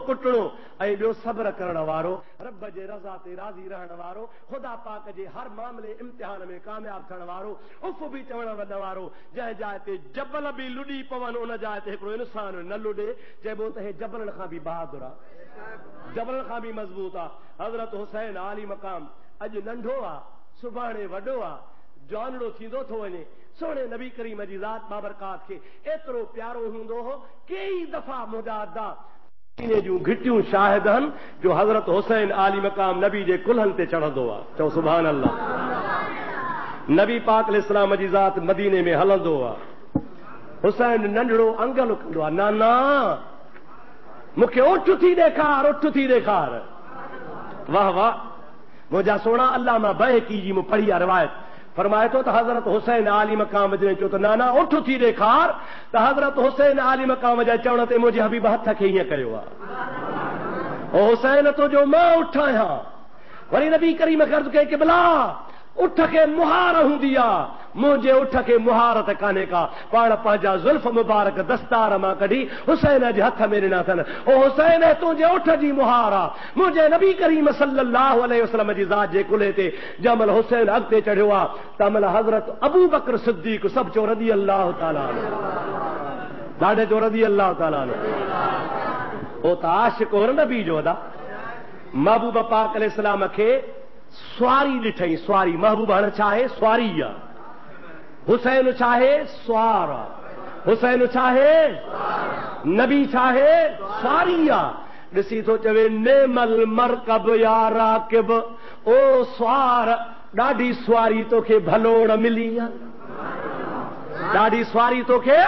कुटणो ऐं ॿियो सब्र करण वारो रब जे रज़ा ते राज़ी रहण वारो ख़ुदा पाक जे हर मामले इम्तिहान में कामयाब थियण वारो उफ़ बि चवण वञण वारो जंहिं जाइ ते जबल बि लुॾी पवनि उन जाइ ते हिकिड़ो इंसान न लुॾे चइबो त हे जबलनि खां बि बहादुर आहे जबलनि खां बि मज़बूत आहे। हज़रत हुसैन आली मक़ाम अॼु नंढो आहे सुभाणे वॾो आहे जवानड़ो थींदो थो वञे सोणे नबी करीम जी ज़ात बाबरकात खे एतिरो प्यारो हूंदो हो कई दफ़ा मुजादा सीने जूं घिटियूं शाहिद आहिनि जो हज़रत हुसैन आली मक़ाम नबी जे कुल्हनि ते चढ़ंदो आहे। चओ सुभान अल्लाह। नबी पाक अलैहिस्सलाम जी ज़ात मदीने में हलंदो आहे हुसैन नंढड़ो अंगल कंदो आहे नाना मूंखे उठ थी ॾेखार उठ थी ॾेखार। वाह वाह मुंहिंजा सोना अल्लामा बहकी जी मूं पढ़ी आहे रिवायत फरमाए थो त हज़रत हुसैन आली मक़ाम जे चयो त नाना उठ थी ॾेखार त हज़रत हुसैन आली मक़ाम जा चवण ते मुंहिंजे हबीब हथ खे हीअं करियो आहे ओ हुसैन तुंहिंजो मां उठ आहियां। वरी नबी करीम अर्ज़ कई कि भला उठ खे मुहार हूंदी आहे मुंहिंजे उठ खे मुहारत कान्हे का पाण पंहिंजा ज़ुल्फ मुबारक दस्तार मां कढी हुसैन जे हथ में ॾिना अथनि ओ हुसैन तुंहिंजे उठ जी मुहार आहे मुंहिंजे नबी करीम सल्लल्लाहु अलैहि वसल्लम जी ज़ात जे कुल्हे ते जमल हुसैन अॻिते चढ़ियो आहे तमल हज़रत अबू बकर सिद्दीक़ सभु चो रज़ी अल्लाह ताला ॾाढे चो रज़ी अल्लाह ताला ओ त आशिक़ हो नबी जो अदा महबूब पाक अलैहिस्सलाम खे स्वारी ॾिठई स्वारी महबूब हाणे छा आहे स्वारी आहे हुसैन छा आहे स्वार आहे हुसैन छा आहे नबी छा आहे स्वारी आहे ॾिसी थो चवे नेमल मरकब या राकिब ओ स्वार ॾाढी स्वारी तोखे भलोड़ मिली आहे ॾाढी स्वारी तोखे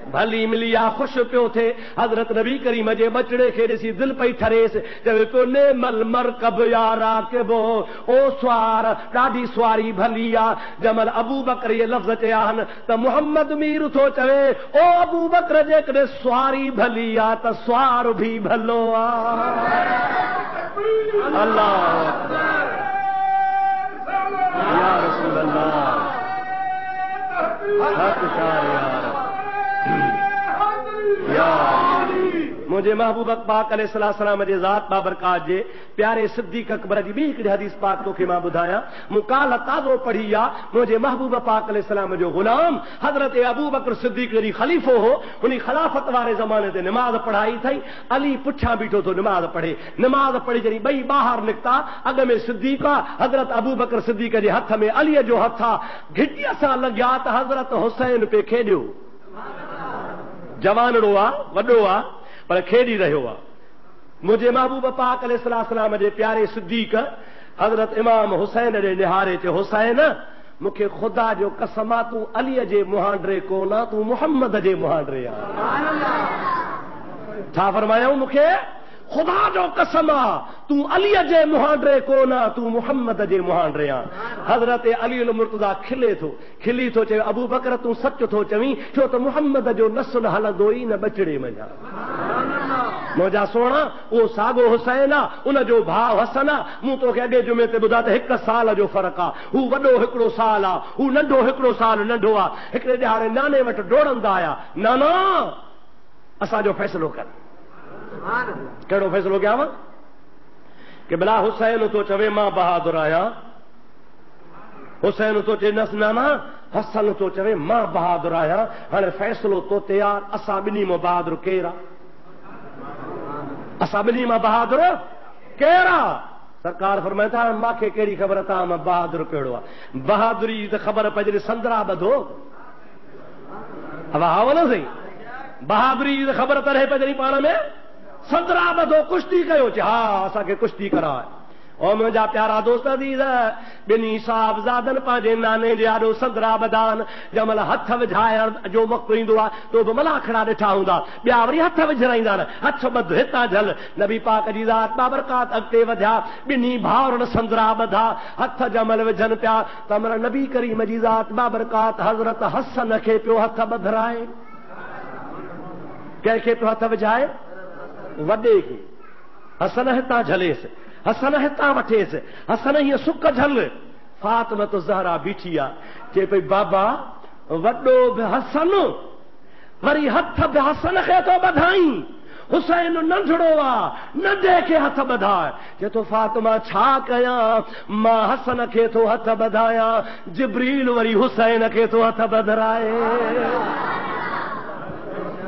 भली मिली आहे ख़ुशि पियो थिए हज़रत नबी करीम जे बचड़े खे ॾिसी दिलि पई ठरेसि चवे पियो नेमल मरकब या राकिब ओ स्वार ॾाढी स्वारी भली आहे जमल अबू बकर इहे लफ़्ज़ चया आहिनि त मुहम्मद मीर थो चवे ओ अबू बकर जेकॾहिं स्वारी भली आहे त स्वार बि भलो आहे। अल्लाह या रसूल अल्लाह हक़ शार मुंहिंजे महबूब पाक अलैहिस्सलाम जे ज़ात बाबरकात जे प्यारे सिद्दीक़ अकबर जी ॿी हिकिड़ी हदीस पाक तोखे मां ॿुधायां मूं काल ताज़ो पढ़ी आहे मुंहिंजे महबूब पाक अलैहिस्सलाम जो ग़ुलाम हज़रत अबू बकर सिद्दीक़ जॾहिं ख़लीफ़ो हो उन ख़िलाफ़त वारे ज़माने ते निमाज़ पढ़ाई अथई अली पुठियां बीठो थो निमाज़ पढ़े निमाज़ पढ़ी जॾहिं ॿई ॿाहिरि निकिता अॻ में सिद्दीक़ आहे हज़रत अबू बकर सिद्दीक़ जे हथ में अलीअ जो हथ आहे घिटीअ सां लॻिया त हज़रत हुसैन पे खेॾियो जवानड़ो आहे वॾो आहे पर खेॾी रहियो आहे मुंहिंजे महबूब पाक अलैहिस्सलाम जे प्यारे सिद्दीक़ हज़रत इमाम हुसैन ॾे निहारे चयो हुसैन मूंखे ख़ुदा जो कसम आहे तूं अलीअ जे मुहांडरे कोन आहे तूं मुहम्मद जे मुहांडरे आहे। छा फरमायूं मूंखे ख़ुदा जो कसम आहे तूं अलीअ जे मुहांडरे कोन आहे तूं मुहम्मद जे मुहांडरे आहे। हज़रत अली मुर्तज़ा खिले थो खिली थो चए अबू बकर तूं सच थो चवीं छो त मुहम्मद जो नस्ल हलंदो ई न बचड़े मञा मुंहिंजा सोणा उहो साॻो हुसैन आहे उनजो भाउ हसन आहे मूं तोखे अॻे जुमे ते ॿुधा त 1 साल जो फ़र्क़ु आहे हू वॾो हिकिड़ो साल आहे हू नंढो हिकिड़ो साल नंढो आहे हिकिड़े ॾिहाड़े नाने वटि डोड़ंदा आया नाना असांजो फ़ैसिलो कर कहिड़ो फ़ैसिलो कयांव कि भला हुसैन तो चवे मां बहादुर आहियां हुसैन तो चए नस नाना, हसन तो चवे मां बहादुर आहियां, हाणे फ़ैसिलो तो तयार, असां ॿिन्ही मां बहादुर केरु आहे? असां ॿिन्ही मां बहादुर केरु आहे? सरकार फरमाए था मूंखे कहिड़ी ख़बर तव्हां मां बहादुर कहिड़ो आहे? बहादुरी जी त ख़बर पए जॾहिं संदरा ॿधो, हाव न सही, बहादुरी जी त ख़बर त रहे पए जॾहिं पाण में संदरा ॿधो, कुश्ती कयो, चए हा असांखे कुश्ती कराए। ओ मुंहिंजा प्यारा दोस्त अज़ीज़, ॿिन्ही साहिबज़ादनि पंहिंजे नाने जे आॾो संदरा ॿधान, जंहिंमहिल हथ विझाइण जो वक़्तु ईंदो आहे तो बि मलाखड़ा ॾिठा हूंदा, ॿिया वरी हथ विझराईंदा आहिनि, हथ ॿध हितां झल, नबी पाक जी ज़ात बाबरकात अॻिते वधिया, ॿिन्ही भाउरनि संदरा ॿधा, हथ जंहिंमहिल विझनि पिया तंहिंमहिल नबी करीम जी ज़ात बाबरकात हज़रत हसन खे पियो हथ ॿधराए। कंहिंखे पियो हथ विझाए? वॾे खे। हसन हितां झलेसि, हसन हितां वठेसि, हसन हीअं सुक झल। फातिमत ज़हरा बीठी आहे, चए पई बाबा वॾो बि हसन, वरी हथ बि हसन खे थो ॿधाई, हुसैन नंढड़ो आहे, नंढे खे हथ ॿधाए। चए थो फातिमा छा कयां, मां हसन खे थो हथ ॿधायां, जिब्रील वरी हुसैन खे थो हथ ॿधराए।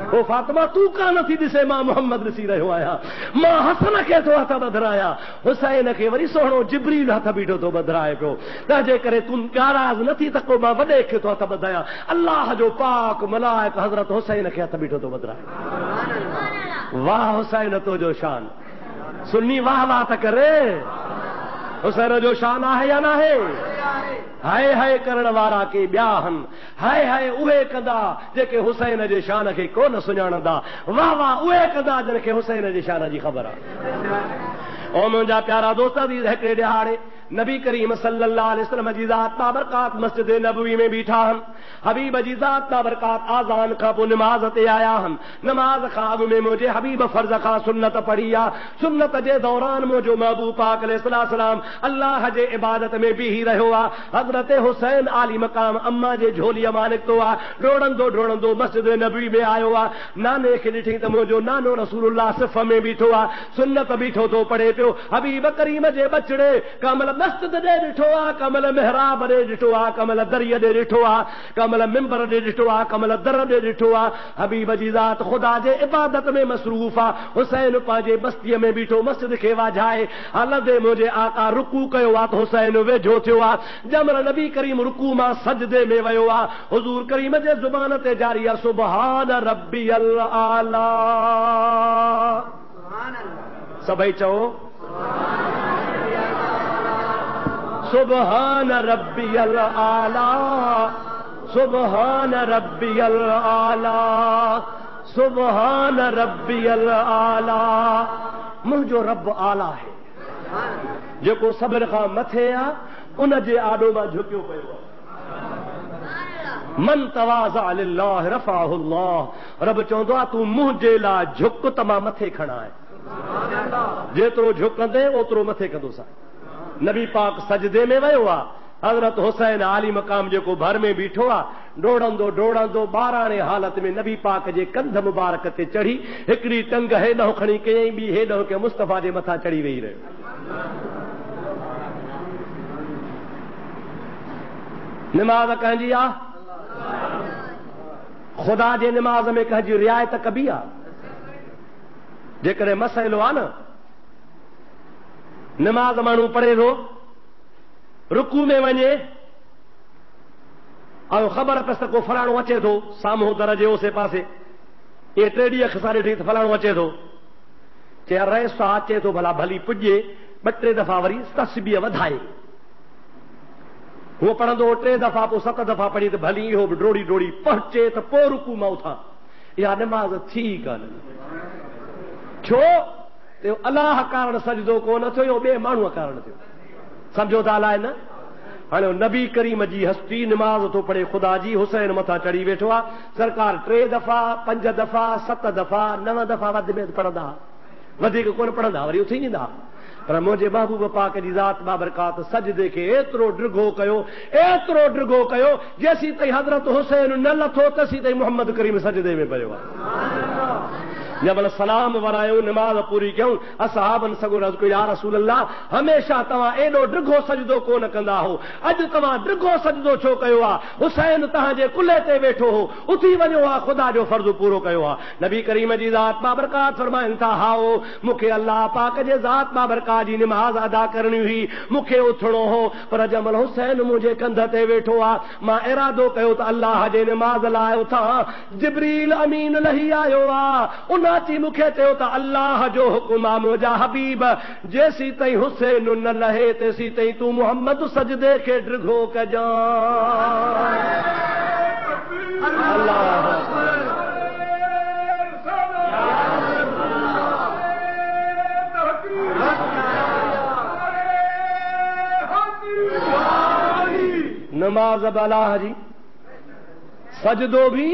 ओ फातिमा तूं कान थी ॾिसे, मां मोहम्मद ॾिसी रहियो आहियां, मां हसन खे थो हथ ॿधरायां, हुसैन खे वरी सोहणो जिब्रील हथ बीठो थो ॿधराए पियो। तंहिंजे करे तूं नाराज़ नथी त को मां वॾे खे थो हथ ॿधायां, अल्लाह जो पाक मलाइक हज़रत हुसैन खे हथ बीठो थो ॿधराए। वाह हुसैन तुंहिंजो शान, सुन्नी वाह वाह त करे, हुसैन जो शान आहे या न आहे? हाय हाय करण वारा के ॿिया आहिनि, हाय हाय उहे कंदा जेके हुसैन जे शान खे कोन सुञाणंदा, वाह वाह उहे कंदा जिनखे हुसैन जे शान जी ख़बर आहे। ओ मुंहिंजा प्यारा दोस्त अज़ीज़, हिकिड़े ॾिहाड़े नबी करीम सल्लल्लाहु अलैहि वसल्लम जी ज़ात बाबरकात मस्जिद नबवी में बीठा आहिनि, हबीब जी ज़ात बाबरकात आज़ान खां पोइ निमाज़ ते आया आहिनि, नमाज़ खां अॻु में मुंहिंजे हबीब फर्ज़ खां सुन्नत पढ़ी आहे, सुन्नत जे दौरान मुंहिंजो महबूब पाक अलैहिस्सलाम अल्लाह जे इबादत में बीही रहियो आहे। हज़रत हुसैन आली मक़ाम अम्मा जे झोलीअ मां निकितो आहे, डोड़ंदो डोड़ंदो मस्जिद नबवी में आयो आहे, नाने खे ॾिठी त मुंहिंजो नानो रसूलुल्लाह सिफ़ में बीठो आहे, सुन्नत बीठो थो पढ़े पियो, हबीब करीम जे बचड़े कमल मस्जिद ॾे ॾिठो आहे, कमल मेहराब ॾे ॾिठो आहे, कमल दरिया ॾे ॾिठो आहे, कमल मिंबर ॾे ॾिठो आहे, कमल दर ॾे ॾिठो आहे। हबीब जी ज़ात ख़ुदा जे इबादत में मसरूफ़ आहे, हुसैन पंहिंजे बस्तीअ में बीठो मस्जिद खे वाझाए, हलंदे मुंहिंजे आका रुकू कयो आहे त हुसैन वेझो थियो आहे, जंहिंमहिल नबी करीम रुकू मां सजदे में वियो आहे, हुज़ूर करीम जे ज़ुबान ते जारी आहे सुबहान रब्बियल आला, सभई चओ सुबहान रब्बियल आला, सुबहान रब्बियल आला, सुबहान रब्बियल आला। मुंहिंजो रब आला है, जेको सभिनि खां मथे आहे, उन जे आॾो मां झुकियो पियो आहे। मन तवाज़अ लिल्लाह रफ़अहु अल्लाह, रब चवंदो आहे तूं मुंहिंजे लाइ झुक त मां मथे खणा आहे, जेतिरो झुकंदे ओतिरो मथे कंदोसां। नबी पाक सजदे में वियो आहे, हज़रत हुसैन आली मक़ाम जेको भर में बीठो आहे, डोड़ंदो डोड़ंदो ॿाराणे हालत में नबी पाक जे कंध मुबारक ते चढ़ी, हिकिड़ी टंग हेॾां खणी कयईं, ॿी हेॾां के मुस्तफ़ा जे मथां चढ़ी वेही रहियो। निमाज़ कंहिंजी आहे? ख़ुदा जे निमाज़ में कंहिंजी रिआयत कबी आहे? जेकॾहिं मसइलो आहे न, निमाज़ माण्हू पढ़े थो, रुकू में वञे ऐं ख़बर पए त को फलाणो अचे थो साम्हूं दर जे ओसे पासे, इहे 3 ॾींहं खसा ॾिठी त फलाणो अचे थो, चए रहिसा अचे थो भला भली पुॼे, 2-3 दफ़ा वरी तस्बीह वधाए, हूअ पढ़ंदो 3 दफ़ा पोइ 7 दफ़ा पढ़ी त भली इहो बि डोड़ी डोड़ी पहुचे त पोइ रुकू मां उथां, इहा निमाज़ थी कान। छो? अलाह कारण सजदो कोन थियो, इहो ॿिए माण्हूअ कारण थियो। सम्झो था अलाए न? हाणे नबी करीम जी हस्ती निमाज़ थो पढ़े ख़ुदा जी, हुसैन मथां चढ़ी वेठो आहे, सरकार 3 दफ़ा 5 दफ़ा 7 दफ़ा 9 दफ़ा वधि में पढ़ंदा, वधीक कोन पढ़ंदा, वरी उथी वेंदा। पर मुंहिंजे महबूब पाक जी ज़ात बाबरकात सजदे खे एतिरो ड्रिघो कयो, एतिरो ड्रिघो कयो, जेसीं ताईं हज़रत हुसैन न लथो तेसीं ताईं मोहम्मद करीम सजदे में पियो आहे। जब सलाम वरायूं नमाज पूरी कयूं असहाबन सगो रज़ या रसूल अल्लाह हमेशा तव्हां एॾो ड्रिघो सजदो कोन कंदा हो, अॼु तव्हां ड्रिघो सजदो छो कयो आहे? हुसैन तव्हांजे कुल्हे ते वेठो हो, उथी वञो आहे, ख़ुदा जो फर्ज़ पूरो कयो आहे। नबी करीम जी ज़ात बाबरकात फरमाइनि था हाओ मूंखे अल्लाह पाक जे ज़ात बाबरकात जी निमाज़ अदा करणी हुई, मूंखे उथणो हो, पर जमल हुसैन मुंहिंजे कंध ते वेठो आहे मां इरादो कयो त अल्लाह जे निमाज़ लाइ उथां, जिब्रील अमीन लही आयो आहे, उन अची मूंखे चयो त अल्लाह जो हुकुम आहे मुंहिंजा हबीब जेसी ताईं हुसैन न लहे तेसी ताईं तूं मोहम्मद सजदे खे ड्रिघो कजां। नमाज अब अल्लाह जी, सजदो भी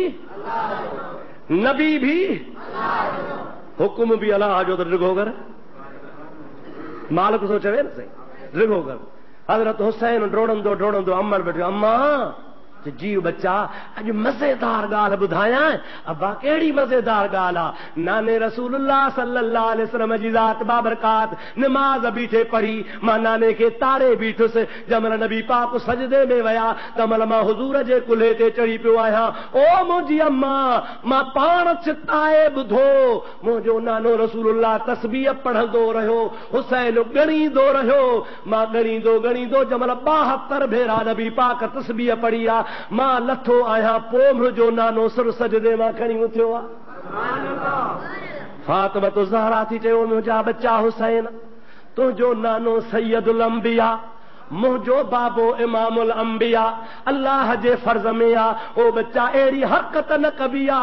नबी भी, हुकुम भी अल्लाह जो, त ड्रिघो कर मालिक सो चवे न सही, ड्रिघो कर। हज़रत हुसैन डोड़ंदो डोड़ंदो अमर बैठो, अम्मा जी बच्चा अॼु मज़ेदार ॻाल्हि ॿुधायां। अब्बा कहिड़ी मज़ेदार ॻाल्हि आहे? नाने रसूलुल्लाह सल्लल्लाहु अलैहि वसल्लम जी ज़ात बाबरकात निमाज़ बीठे पढ़ी, मां नाने खे तारे बीठुसि, जमल नबी पाक सजदे में विया तमल मां हुज़ूर जे कुल्हे ते चढ़ी पियो आहियां। ओ मुंहिंजी अम्मा, मां पाण चिताए ॿुधो मुंहिंजो नानो रसूलुल्लाह तस्बीह पढ़ंदो रहियो, हुसैन ॻणींदो रहियो, मां ॻणींदो जमल 72 भेरा नबी पाक तस्बीह पढ़ी आहे, मां लथो आहियां, पोइ मुंहिंजो नानो सुर सजदे मां खणी उथियो आहे। फातिमा तो ज़हरा थी चयो मुंहिंजा बच्चा हुसैन, तुंहिंजो नानो सैयदुल अंबिया, मुंहिंजो बाबो इमामुल अंबिया, अल्लाह जे फर्ज़ में आ। ओ बच्चा अहिड़ी हरकत न कबी आ,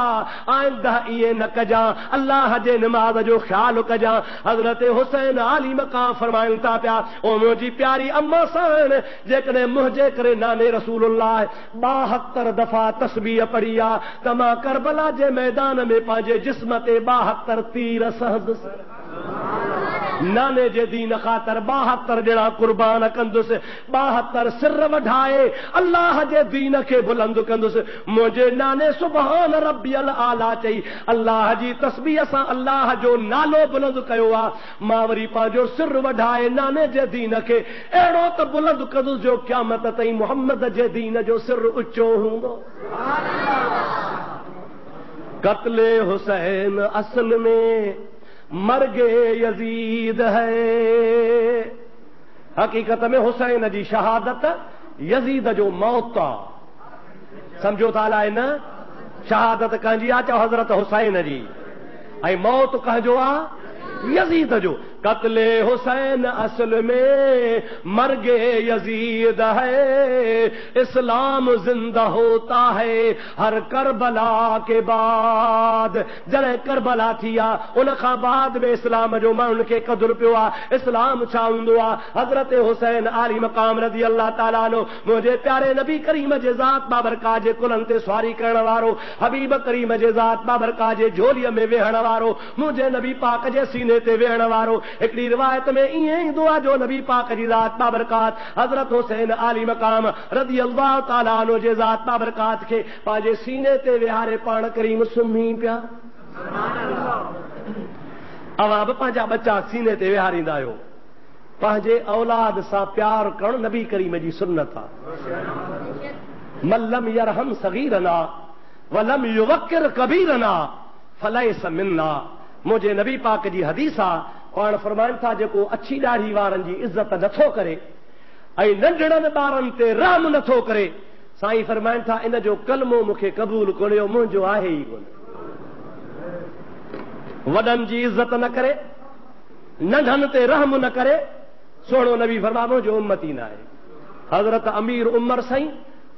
आइंदा इहे न कजां, अल्लाह जे निमाज़ जो ख़्याल कजां। हज़रत हुसैन आली मक़ाम फरमाइनि था पिया, ओ मुंहिंजी प्यारी अम्मा साण जेकॾहिं मुंहिंजे करे नाने रसूलुल्लाह 72 दफ़ा तस्बीह पढ़ी आ त मां करबला जे मैदान में पंहिंजे जिस्म ते 72 तीर सहंदुसि, नाने जे दीन ख़ातिर 72 ॼणा कुर्बान कंदुसि, 72 सिर वढाए अल्लाह जे दीन खे बुलंद कंदुसि। मुंहिंजे नाने सुभान रब्बियल आला चई, अल्लाह जी तस्बीह सां अल्लाह जो नालो बुलंद कयो आहे। मां वरी पंहिंजो सिर वढाए नाने जे दीन खे अहिड़ो त बुलंद कंदुसि जो क़यामत ताईं मोहम्मद जे दीन जो सिर ऊचो हूंदो। क़त्ले हुसैन असल में मर्गे यजीद है, हकीकत में हुसैन जी शहादत यजीद जो मौत आहे। समझो था अलाए न, शहादत कंहिंजी आहे? चओ हज़रत हुसैन जी, ऐं मौत कंहिंजो आहे? यजीद जो। कत्ले हुसैन असल में मर्गे यजीद है, इस्लाम जिंदा होता है हर करबला के बाद। जॾहिं करबला थी आहे उन खां बाद में इस्लाम जो माण्हुनि खे क़दुरु पियो आहे। इस्लाम छा हूंदो आहे? हज़रत हुसैन आली मक़ाम रज़ी अल्लाह ताला अन्हु, मुंहिंजे प्यारे नबी करीम जे ज़ात बाबरकात जे कुलनि ते सवारी करण वारो, हबीब करीम जे ज़ात बाबरकात जे झोलीअ में वेहण वारो, मुंहिंजे नबी पाक जे सीने ते वेहण वारो। हिकिड़ी रिवायत में ईअं ईंदो आहे जो नबी पाक जी ज़ात बाबरकात हज़रत हुसैन आली मक़ाम रज़ी अल्लाह ताला अन्हु जे ज़ात बाबरकात खे पंहिंजे सीने ते विहारे पाण करीम सुम्ही पिया। अवां बि पंहिंजा बच्चा सीने ते विहारींदा आहियो। पंहिंजे औलाद सां प्यार करणु नबी करीम जी सुन्नत आहे। मल्लम यरहम सगीरना वलम युवक्किर कबीरना फलैस मिन्ना। मुंहिंजे नबी पाक जी हदीस आहे, पाण फरमाइनि था जेको अछी ॾाढ़ी वारनि जी इज़त नथो करे ऐं नंढड़नि ॿारनि ते रहम नथो करे, साईं फरमाइनि था इन जो कलमो मूंखे क़बूल कोन्हे, मुंहिंजो आहे ई कोन। वॾनि जी इज़त न करे, नंढनि ते रहम न करे, सोणो नबी फरमा मुंहिंजो उम्मती न आहे। हज़रत अमीर उमर साईं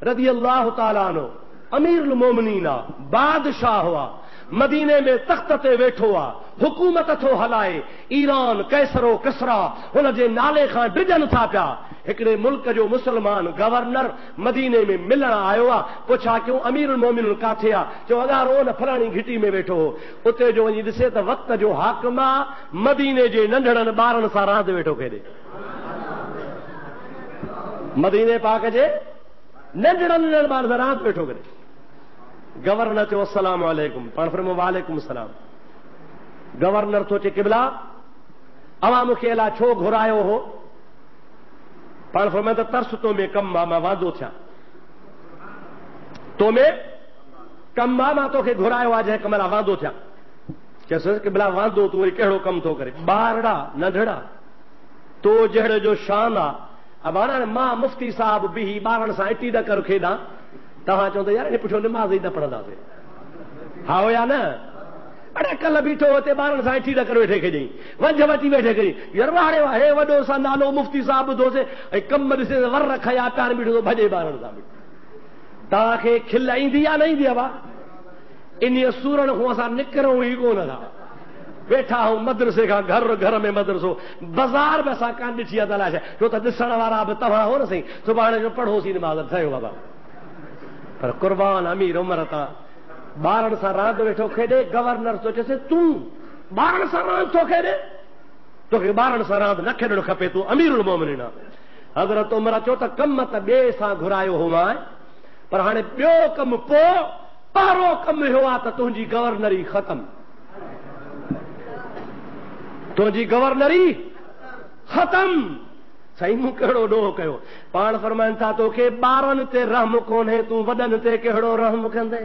रज़ी अल्लाह ताला अन्हु अमीरुल मोमिनीन आहे, बादशाह हुआ, मदीने में तख्त ते वेठो आहे, हुकूमत थो हलाए। ईरान कैसरो किसरा हुन जे नाले खां डिॼनि था पिया। हिकिड़े मुल्क जो मुसलमान गवर्नर मदीने में मिलण आयो आहे। पुछा क्यों अमीरुल मोमिनीन काथे आहे? चओ अॻारो न फलाणी घिटी में वेठो हो। उते जो वञी ॾिसे त वक़्त जो हाकिम आहे, मदीने जे नंढड़नि ॿारनि सां रांदि वेठो खेॾे। मदीने पाक जे नंढड़नि ॿारनि सां रांदि वेठो करे। गवर्नर चयो अस्सलाम वालेकुम, पाण फरमायो वालेकुम सलाम। गवर्नर तो चे किबला अवां मूंखे अला छो घुरायो हो? पाण फरमाए त तरस तो में कम मां वांदो थियां, तो में कम मां तोखे घुरायो आहे जंहिं कम लाइ वांदो थियां। चयसि किबला वांदो तूं वरी कहिड़ो कमु थो करे? ॿारड़ा नंढड़ा तो जहिड़े जो शान आहे। अब हाणे मां मुफ्ती साहब बीही ॿारनि सां इटी न कर खेॾां, तव्हां चवंदो यार इन पुठियो निमाज़ ई न पढ़ंदासीं, हा हो या न? अड़े कल्ह बीठो हुते ॿारनि सां इटी न कर वेठे खेॾई, वंझ वठी वेठे करी यार वाड़े हे वॾो सा नालो मुफ्ती साहब ॿुधोसीं ऐं कम ॾिसे वर खया प्यार बीठो थो भॼे ॿारनि सां। तव्हांखे खिल ईंदी आहे न ईंदी आहे? इन सूरनि खां असां निकिरूं ई कोन था, वेठा आहियूं मदरसे खां घर में मदरसो, बाज़ार में असां कान ॾिठी आहे त अलाए छा, छो त ॾिसण वारा बि तव्हां हो न साईं, सुभाणे जो पढ़ोसीं निमाज़ ठहियो बाबा। पर कुर्बान अमीर उमिरि तां ॿारनि सां रांदि वेठो खेॾे, गवर्नर तो चएसि तूं ॿारनि सां रांदि थो खेॾे? तोखे ॿारनि सां रांदि न खेॾणु खपे, तूं अमीरुल मोमिनीन आहे। हज़रत उमर चयो त कम त ॿिए सां घुरायो हो मां, पर हाणे ॿियो कमु पोइ पहिरों कमु इहो आहे त तुंहिंजी गवर्नरी ख़तम, तुंहिंजी गवर्नरी ख़तम। साईं मूं कहिड़ो ॾोह कयो? पाण फरमाइनि था तोखे ॿारनि ते रहम कोन्हे, तूं वॾनि ते कहिड़ो रहम कंदे?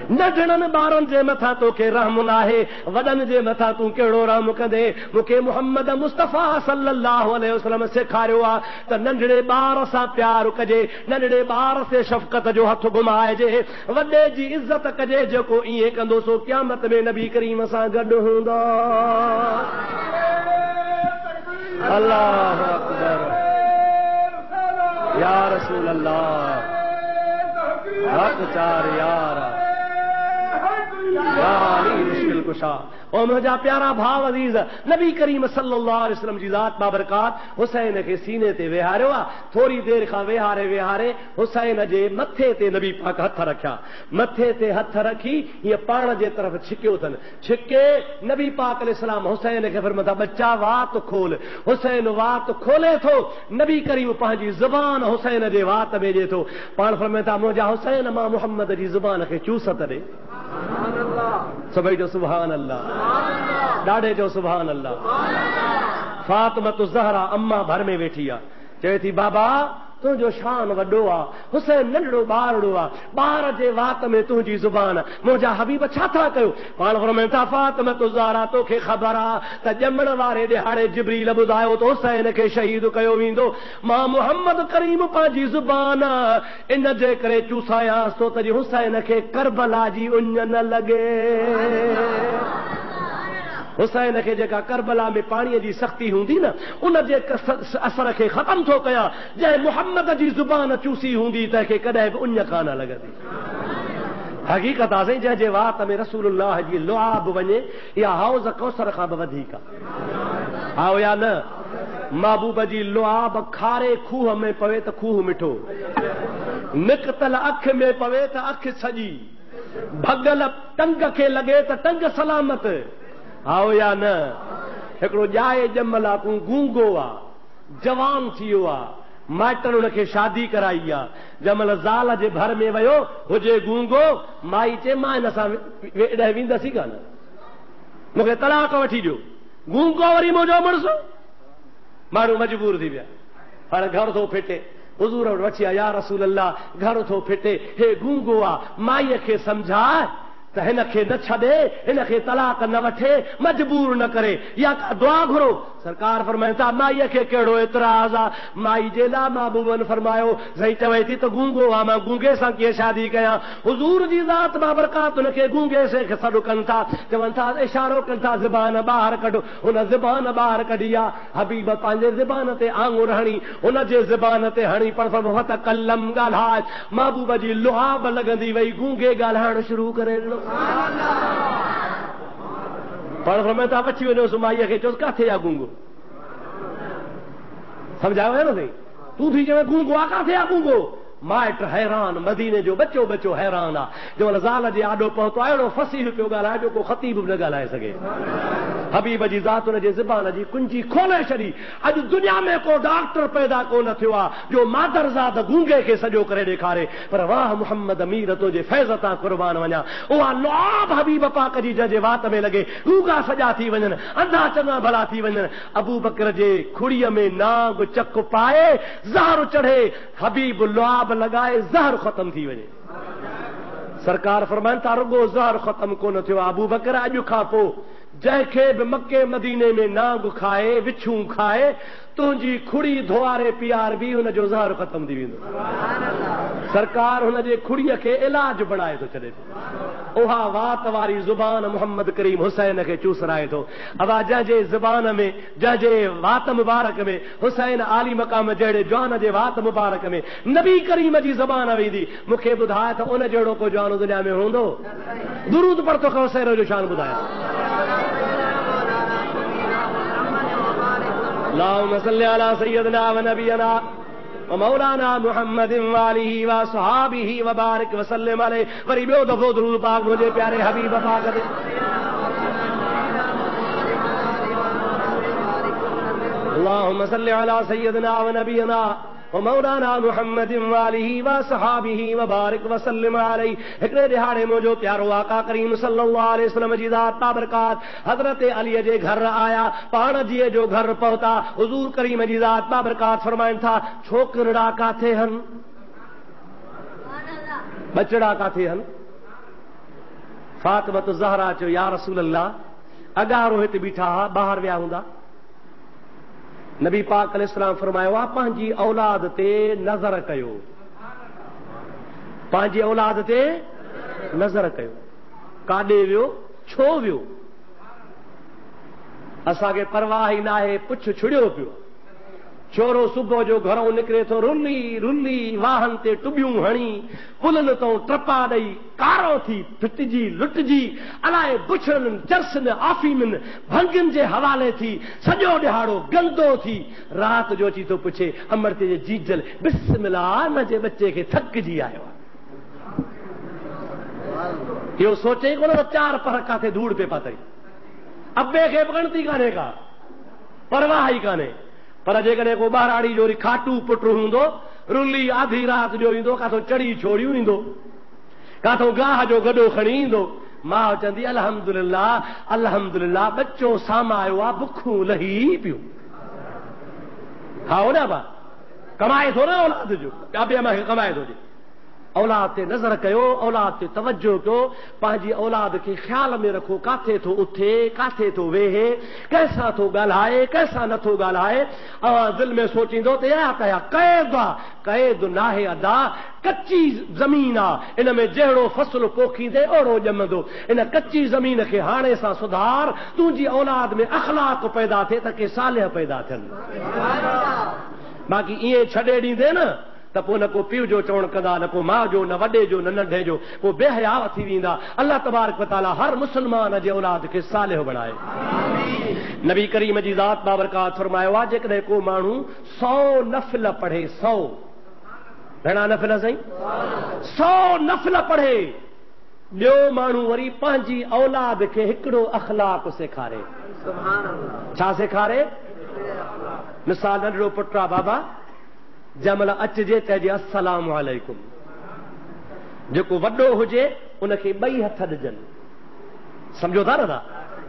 नंढड़नि ॿारनि जे मथां तोखे रहम न आहे, वॾनि जे मथां तूं कहिड़ो रहम कंदे? मूंखे मुहम्मद मुस्तफ़ा सल्लल्लाहु अलैहि वसल्लम सेखारियो आहे त नंढड़े ॿार सां प्यार कजे, नंढड़े ॿार ते शफ़क़त जो हथ घुमाइजे, वॾे जी इज़त कजे, जेको ईअं कंदो सो क़यामत में नबी करीम सां गॾु हूंदो। अल्लाहु अकबर, या रसूल अल्लाह, हक़ चार यार, मुश्किल कुशा। और मुंहिंजा प्यारा भाउ अज़ीज़, नबी करीम सल्लल्लाहु अलैहि वसल्लम जी ज़ात बाबरकात हुसैन खे सीने ते वेहारियो आहे। थोरी देरि खां वेहारे हुसैन जे मथे ते नबी पाक हथ रखिया, मथे ते हथ रखी हीअं पाण जे तरफ़ छिकियो अथनि। छिके नबी पाक अलैहिस्सलाम हुसैन खे फरमाया बच्चा वात खोल। हुसैन वात खोले थो, नबी करीम पंहिंजी ज़ुबान हुसैन जे वात में ॾिए थो। पाण फरमाया मुंहिंजा हुसैन मां मुहम्मद जी ज़ुबान खे चूसत ॾे। सभई जो सुभान अल्लाह, ॾाढे जो सुभान अल्लाह। फातिमत ज़हरा अम्मा भर में वेठी आहे, चवे थी बाबा तुंहिंजो शान वॾो आहे, हुसैन नंढड़ो ॿारड़ो आहे, ॿार जे वात में तुंहिंजी ज़ुबान, मुंहिंजा हबीब छा था कयो? पाण फरमाइनि था फातिमत ज़हरा तोखे ख़बर आहे त ॼमण वारे ॾिहाड़े जिब्रील ॿुधायो त हुसैन खे शहीद कयो वेंदो। मां मुहम्मद करीम पंहिंजी ज़ुबान इन जे करे चूसायांसि थो त हुसैन खे करबला जी उञ न लॻे। हुसैन खे जेका करबला में पाणीअ जी सख़्ती हूंदी न, उन जे असर खे ख़तम थो कयां। जंहिं मुहम्मद जी ज़ुबान चूसी हूंदी तंहिंखे कॾहिं बि उञ कान लॻंदी। हक़ीक़त आहे साईं, जंहिंजे वात में रसूलुल्लाह जी लुआब वञे, इहा हौज़ कौसर खां बि वधीक आहे, हा या न? महबूब जी लुआब खारे खूह में पवे त खूह मिठो, निकतल अख में पवे त अख सॼी, भगल टंग खे लॻे त टंग सलामत, आओ या न? हिकिड़ो ॼाए ॼमल आहे, तूं गूंगो आहे, जवान थी वियो आहे, माइटनि हुनखे शादी कराई आहे, जंहिंमहिल ज़ाल जे भर में वियो हुजे गूंगो, माई चए मां हिन सां एॾां वेंदसि ई कान, मूंखे तलाक वठी ॾियो। गूंगो वरी मुंहिंजो मुड़ुसु, माण्हू मजबूर थी विया, हाणे घर थो फिटे, हुज़ूर वटि वठी आया, या रसूल अल्लाह घर थो फिटे, हे गूंगो आहे, माईअ खे सम्झाए त हिन खे न छॾे, हिन खे तलाक न वठे, मजबूर न करे, या का दुआ घुरो। सरकार फरमाइनि था माईअ खे कहिड़ो एतिराज़ आहे? माई जे लाइ महबूबनि फरमायो सही चवे थी त गूंगो आहे, मां गूंगे सां कीअं शादी कयां? हुज़ूर जी ज़ात बाबरकात हुनखे गूंगे से सॾु कनि था, चवनि था इशारो कनि था ज़बान ॿाहिरि कढो, हुन ज़बान ॿाहिरि कढी आहे। हबीब पंहिंजे ज़बान ते आङुर हणी, हुन जे ज़बान ते हणी, पर फरमायो त कलम ॻाल्हाए। महबूब जी लुआब लॻंदी वई, गूंगे ॻाल्हाइण शुरू करे ॾिनो। पाण फरमाइनि था वठी वञोसि माईअ खे, चयोसि किथे आहे गूंगो? सम्झायो न साईं, तूं थी चवे गूंगो आहे, किथे आहे गूंगो? माइट हैरान, मदीने जो बच्चो बच्चो हैरान आहे। जो ज़ाल जे आॾो पहुतो अहिड़ो फसीह पियो ॻाल्हाए जो को ख़तीब बि न ॻाल्हाए सघे। हबीब जी ज़ात हुन जे ज़बान जी कुंजी खोले छॾी। अॼु दुनिया में को डॉक्टर पैदा कोन थियो आहे जो मादरज़ाद गूंगे खे सॼो करे ॾेखारे, पर वाह मुहम्मद अमीर तुंहिंजे फैज़ तां कुर्बान वञा। उहा लुआब हबीब पाक जी जंहिंजे वात में लॻे, गूंगा सॼा थी वञनि, अंधा चङा भला थी वञनि। अबू बकर जे खुड़ीअ में नांग चक पाए ज़हर चढ़े, हबीब लुआब लॻाए ज़हर ख़तम थी वञे। सरकार फरमाइनि था रुगो ज़हर ख़तम कोन थियो। अबू बकर अॼु खां पोइ जंहिंखे बि मके मदीने में नांग खाए, विछूं खाए, तुंहिंजी खुड़ी धोआरे पीआर बि हुनजो ज़हर ख़तम थी वेंदो। सरकार हुनजे खुड़ीअ खे इलाज बणाए थो छॾे। उहा वात वारी ज़ुबान मोहम्मद करीम हुसैन खे चूसराए थो। अवा जंहिंजे ज़ुबान में, जंहिंजे वात मुबारक में हुसैन आली मक़ाम जहिड़े जवान जे वात मुबारक में नबी करीम जी ज़बान वेंदी, मूंखे ॿुधाए त उन जहिड़ो को जवान दुनिया में हूंदो? दुरूद पढ़ तोखे हुसैन जो शान ॿुधायां। अल्लाहुम्मा सल्लि अला सय्यदिना व नबियना व मौलाना मुहम्मदिन व आलिहि व सहाबिहि व बारिक व सल्लिम अलैहि। वरी ॿियो दफ़ो दुरूद पाक मुंहिंजे प्यारे हबीब पाक ते। अल्लाहुम्मा सल्लि अला सय्यदिना व नबियना व मौलाना मुहम्मदिन व आलिहि व सहाबिहि व बारिक व सल्लिम अलैहि। हिकिड़े दिहाड़े मुंहिंजो प्यारो आका करीम सल्लल्लाहु अलैहि वसल्लम जी ज़ात बाबरकात हज़रत अली जे घर आया। पाण जीअं जो घर पहुता, हुज़ूर करीम जी ज़ात बाबरकात फरमाइनि था छोकिरा काथे हन, बचड़ा काथे हन? फातिमा ज़हरा चयो या रसूल अल्लाह, अगारो हिते बीठा हा, ॿाहिरि विया हूंदा। नबी पाक अलैहिस्सलाम फरमायो आहे पंहिंजी औलाद ते नज़र कयो, पंहिंजी औलाद ते नज़र कयो। काॾे वियो, छो वियो, असांखे परवाह ई न आहे। पुछ छुड़ियो पियो। छोरो सुबुह जो घरों निकिरे थो रुली रुली, वाहन ते टुबियूं हणी, पुलनि तो टपा ॾेई, कारो थी फिटिजी लुटिजी, अलाए बुछड़नि चरसनि आफ़ीमनि भंगियुनि जे हवाले थी, सॼो ॾिहाड़ो गंदो थी, राति जो अची थो पुछे अमृत जे जीजल बिस्मिल्लाह मुंहिंजे बच्चे खे थकिजी आयो आहे। इहो सोचे कोन त 4 पहर काथे धूड़ पे पातई। अबे खे गणती कान्हे का, परवाह ई कान्हे। पर जेकॾहिं को ॿाराड़ी जो खाटू पुटु हूंदो, रुली आधी राति जो ईंदो, काथो चढ़ी छोड़ियूं ईंदो, काथो गाह जो गॾो खणी ईंदो, मां चवंदी अल्हम्दुलिल्लाह अल्हम्दुलिल्लाह, बच्चो साम्हूं आयो आहे, बुखूं लही पियो। हा हो न बा कमाए थो न औलाद जो, ॿिया मूंखे कमाए थो ॾे। औलाद ते नज़र कयो, औलाद ते तवजो कयो, पंहिंजी औलाद खे ख़्याल में रखो। काथे थो उथे, काथे थो वेहे, कैसां थो ॻाल्हाए, कैसां नथो ॻाल्हाए। दिलि में सोचींदो त या कया क़ैद आहे, क़ैद नाहे अदा, कच्ची ज़मीन आहे, इन में जहिड़ो फसल पोखींदे ओड़ो ॼमंदो। इन कच्ची ज़मीन खे हाणे सां सुधार, तुंहिंजी औलाद में अख़लाक पैदा थिए त के सालिह पैदा थियनि। बाक़ी ईअं छॾे ॾींदे न त पोइ न को पीउ जो चवणु कंदा, न को माउ जो, न वॾे जो, न नंढे जो, पोइ बेहया थी वेंदा। अल्लाह तबारक व तआला हर मुस्लमान जे औलाद खे सालिह बणाए। नबी करीम जी ज़ात बाबरकात फरमायो आहे जेकॾहिं को माण्हू 100 नफ़िल पढ़े, 100 घणा नफ़िल साईं? 100 नफ़िल पढ़े, ॿियो माण्हू वरी पंहिंजी औलाद खे हिकिड़ो अख़लाक सेखारे। छा सेखारे? मिसाल नंढड़ो पुटु आहे बाबा, जंहिंमहिल अचिजे चइजे अस्सलामु अलैकुम। जेको वॾो हुजे उनखे 2 हथ ॾिजनि। सम्झो था न?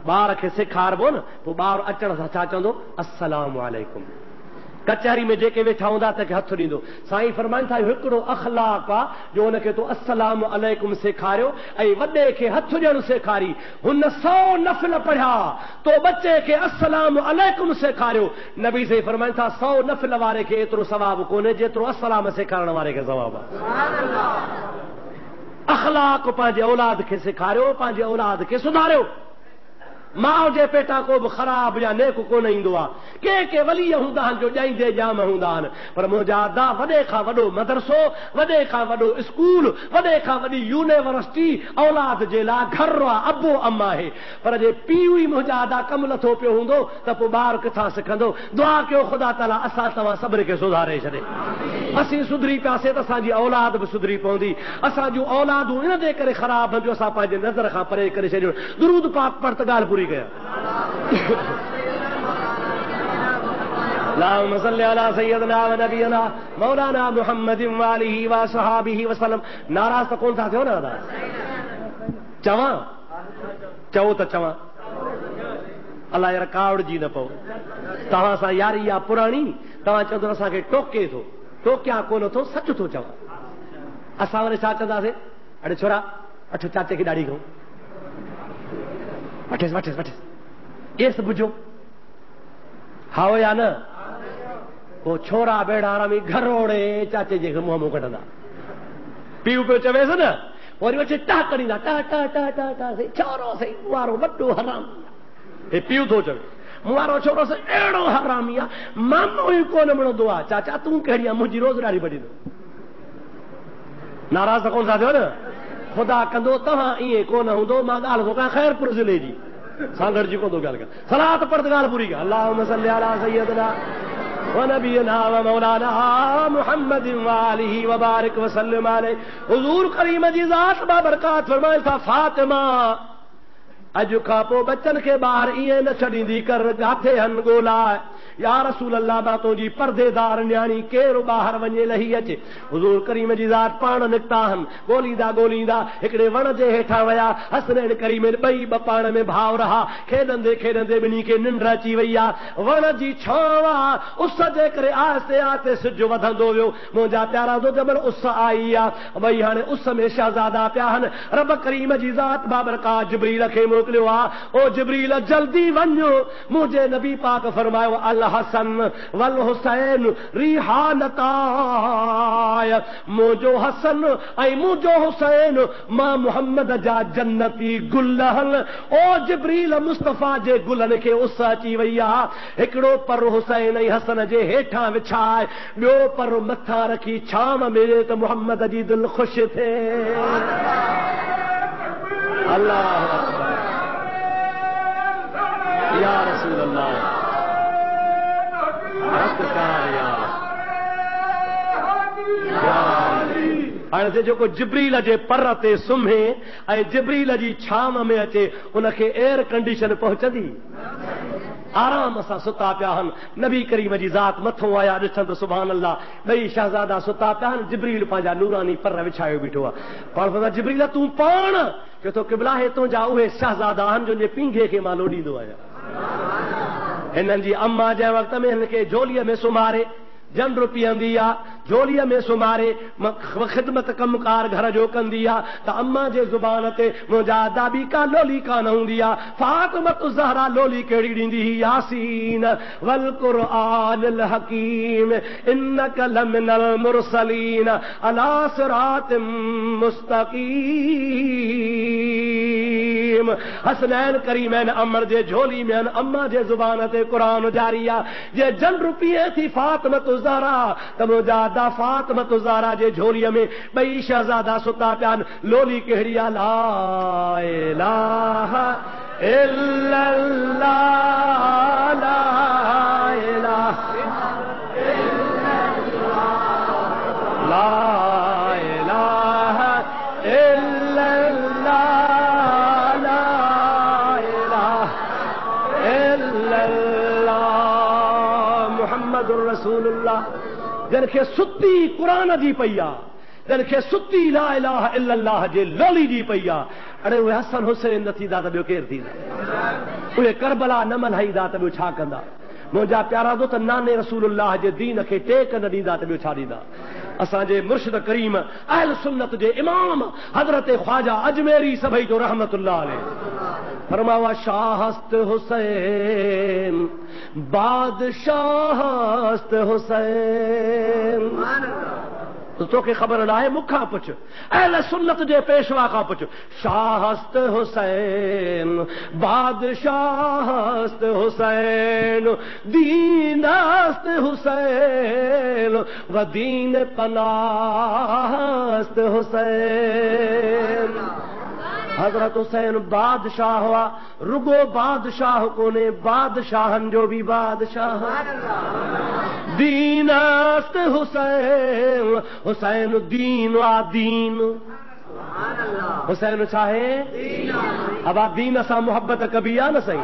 ॿार खे सेखारबो न, पोइ ॿार अचण सां छा चवंदो? अस्सलामु अलैकुम। कचहरी में जेके वेठा हूंदा त हथ ॾींदो। साईं फरमाइनि था हिकिड़ो अख़लाक आहे जो हुनखे तो अस्सलामु अलैकुम सेखारियो ऐं वॾे खे हथ ॾियणु सेखारी। हुन 100 नफ़िल पढ़िया, तो बच्चे खे अस्सलामु अलैकुम सेखारियो। नबी साईं फरमाइनि था 100 नफ़िल वारे खे एतिरो सवाबु कोन्हे जेतिरो अस्सलाम सेखारण वारे खे सवाबु आहे। अख़लाक पंहिंजे औलाद खे सेखारियो, पंहिंजे औलाद खे सुधारियो। माउ जे पेटा को बि ख़राब या नेक कोन ईंदो आहे। के वली हूंदा आहिनि जो ॼाईंदे जाम हूंदा आहिनि, पर मुंहिंजा अदा वॾे खां वॾो मदरसो, वॾे खां वॾो स्कूल, वॾे खां वॾी यूनिवर्सिटी औलाद जे लाइ घर आहे, अबो अम आहे। पर जे पीउ ई मुंहिंजा अदा कमु नथो पियो हूंदो त पोइ ॿार किथां सिखंदो। दुआ कयो ख़ुदा ताला असां तव्हां सभिनी खे सुधारे छॾे। असीं सुधरी पियासीं त असांजी औलाद बि सुधरी पवंदी। असां जूं औलादूं इन जे करे ख़राब आहिनि जो असां पंहिंजे नज़र खां परे करे छॾियो। दुरूद पाक पढ़ त ॻाल्हि पूरी कया। اللهم صل على سيدنا ونبينا مولانا محمد وآله وصحابه وسلم। नाराज़ त कोन था थियो न दादा? चवां चओ त चवां, अलाह यार कावड़जी न पओ। तव्हां सां यारी आहे पुराणी, तव्हां चवंदो असांखे टोके थो, टोकिया कोन थो, सच थो चवां। असां वरी छा चवंदासीं, अड़े छोरा अठ चाचे खे ॾाढी खाऊं, वठेसि वठेसि वठेसि, एस बुझो हाओ या न। पोइ छोरा बेड़ा आरामी घरोड़े चाचे जे मुंहं मुंहुं कढंदा। पीउ पियो चवेसि न, वरी वठी टा कढींदा, टा टा टा टा टा सही छोरो सही वारो वॾो हराम। हे पीउ थो चवे, मूं वारो छोरो सही अहिड़ो हरामी आहे, मानो ई कोन मिलंदो आहे। चाचा तूं कहिड़ी आहे, मुंहिंजी रोज़ ॾाढी भॼींदो। नाराज़ त कोन था थियो न? ख़ुदा कंदो तव्हां ईअं कोन हूंदो। मां ॻाल्हि थो कयां ख़ैरपुर ज़िले जी, सांगड़ जी कोन थो ॻाल्हि कयां। सलात पढ़ त ॻाल्हि पूरी कयां। अल्लाहुम्म सल्ली अला सय्यदना व नबीना व मौलाना मुहम्मद व आलिहि व बारिक व सल्लम अलैहि। हुज़ूर करीम जी ज़ात बाबरकात फरमाइनि था, फातिमा अॼु खां पोइ बच्चनि खे ॿाहिरि ईअं न छॾींदी कर, किथे हन ॻोल्हाए। या रसूल अल्लाह, मां तुंहिंजी परदेदार न्याणी केरु ॿाहिरि वञे लही अचे। हुज़ूर करीम जी ज़ात पाण निकिता आहिनि, ॻोल्हींदा ॻोल्हींदा हिकिड़े वण जे हेठां विया। हसनैन करीमैन ॿई ॿ पाण में भाउ रहा। खेॾंदे खेॾंदे ॿिन्ही खे निंड अची वई आहे। वण जी छांव आहे, उस जे करे आहिस्ते आहिस्ते सिज वधंदो वियो। मुंहिंजा प्यारा दो जबल उस आई आहे। भई हाणे उस में शहज़ादा पिया आहिनि। रब करीम जी ज़ात बाबरकात जिब्रील खे मोकिलियो आहे, ओ जिब्रील जल्दी वञो। मुंहिंजे नबी पाक फरमायो, अल हसन वल हुसैन रिहानताय। मुंहिंजो हसन ऐं मुंहिंजो हुसैन मां मुहम्मद जा जन्नती गुल हल। ओ जिब्रील मुस्तफ़ा जे गुलनि खे उस अची वई आहे। हिकिड़ो पर हुसैन ऐं हसन जे हेठां विछाए, ॿियो पर मथां रखी छांव में, त मुहम्मद जी दिलि ख़ुशि थिए। अल्लाह या रसूल अल्लाह, हाणे जेको जिब्रील जे पर ते सुम्हे ऐं जिब्रील जी छांव में अचे, उनखे एयर कंडीशन पहुचंदी? आराम सां सुता पिया आहिनि। नबी करीम जी ज़ात मथो आया, ॾिठनि त सुभान अल्लाह ॿई शहज़ादा सुता पिया आहिनि। जिब्रील पंहिंजा नूरानी पर विछायो बीठो आहे। पाण जिब्रील तूं पाण चए थो क़िबला हे तुंहिंजा उहे शहज़ादा आहिनि जंहिंजे पींघे खे मां लोॾींदो आहियां। हिननि जी अम्मा जंहिं वक़्त में हिन खे झोलीअ में सुम्हारे, जंड पीअंदी आहे, झोलीअ में सुम्हारे ख़िदमत कमकार घर जो कंदी आहे, त अम्मा जे ज़ुबान ते मुंहिंजा दाबी का लोली कान हूंदी आहे। फातिमत ज़हरा लोली कहिड़ी ॾींदी हुई, यासीन वल क़ुरआनिल हकीम इन्नक लमिनल मुरसलीन अला सिरातिम मुस्तक़ीम। हसनैन करीमैन अमर जे झोली में अम्मा जे ज़ुबान ते क़ुरान जारी आहे। जे जंड पीए थी फातिमत ज़हरा, त मुंहिंजा फातिमत ज़हरा जे झोलीअ में ॿई शहज़ादा सुता पिया आहिनि। लोली कहिड़ी आहे? ला इलाहा इल्लल्लाह, ला इलाहा इल्लल्लाह, ला इलाहा इल्लल्लाह, ला इलाहा इल्लल्लाह मुहम्मदुर रसूलुल्लाह। जंहिंखे सुती क़ुरान जी पई आहे, जंहिंखे सुती ला इलाहा इल्लल्लाह जे लोली जी पई आहे। अड़े उहे हसन हुसैन न थींदा त ॿियो केरु थींदा? उहे करबला न मल्हाईंदा त ॿियो छा कंदा? मुंहिंजा प्यारा दोस्त नाने रसूलुल्लाह जे दीन खे टेक न ॾींदा त ॿियो छा ॾींदा? असांजे मुर्शिद करीम अहल सुन्नत जे इमाम हज़रत ख्वाजा अजमेरी सभई जो रहमतुल्लाह अलैह फरमावा, शाहस्त हुसैन बादशाहस्त हुसैन। तोखे ख़बर न आहे, मूंखां पुछ, अहले सुन्नत जे पेशवा खां पुछ। शाहस्त हुसैन बादशाहस्त हुसैन दीनस्त हुसैन व दीन पनाहस्त हुसैन। हजरत हुसैन बादशाह हुआ, रुगो बादशाह कोने, बादशाहन जो भी बादशाह। दीनस्त हुसैन, हुसैन दीन वा दीन। हुसैन छा है? अब आप दीन सां मोहब्बत कबी आहे न सही।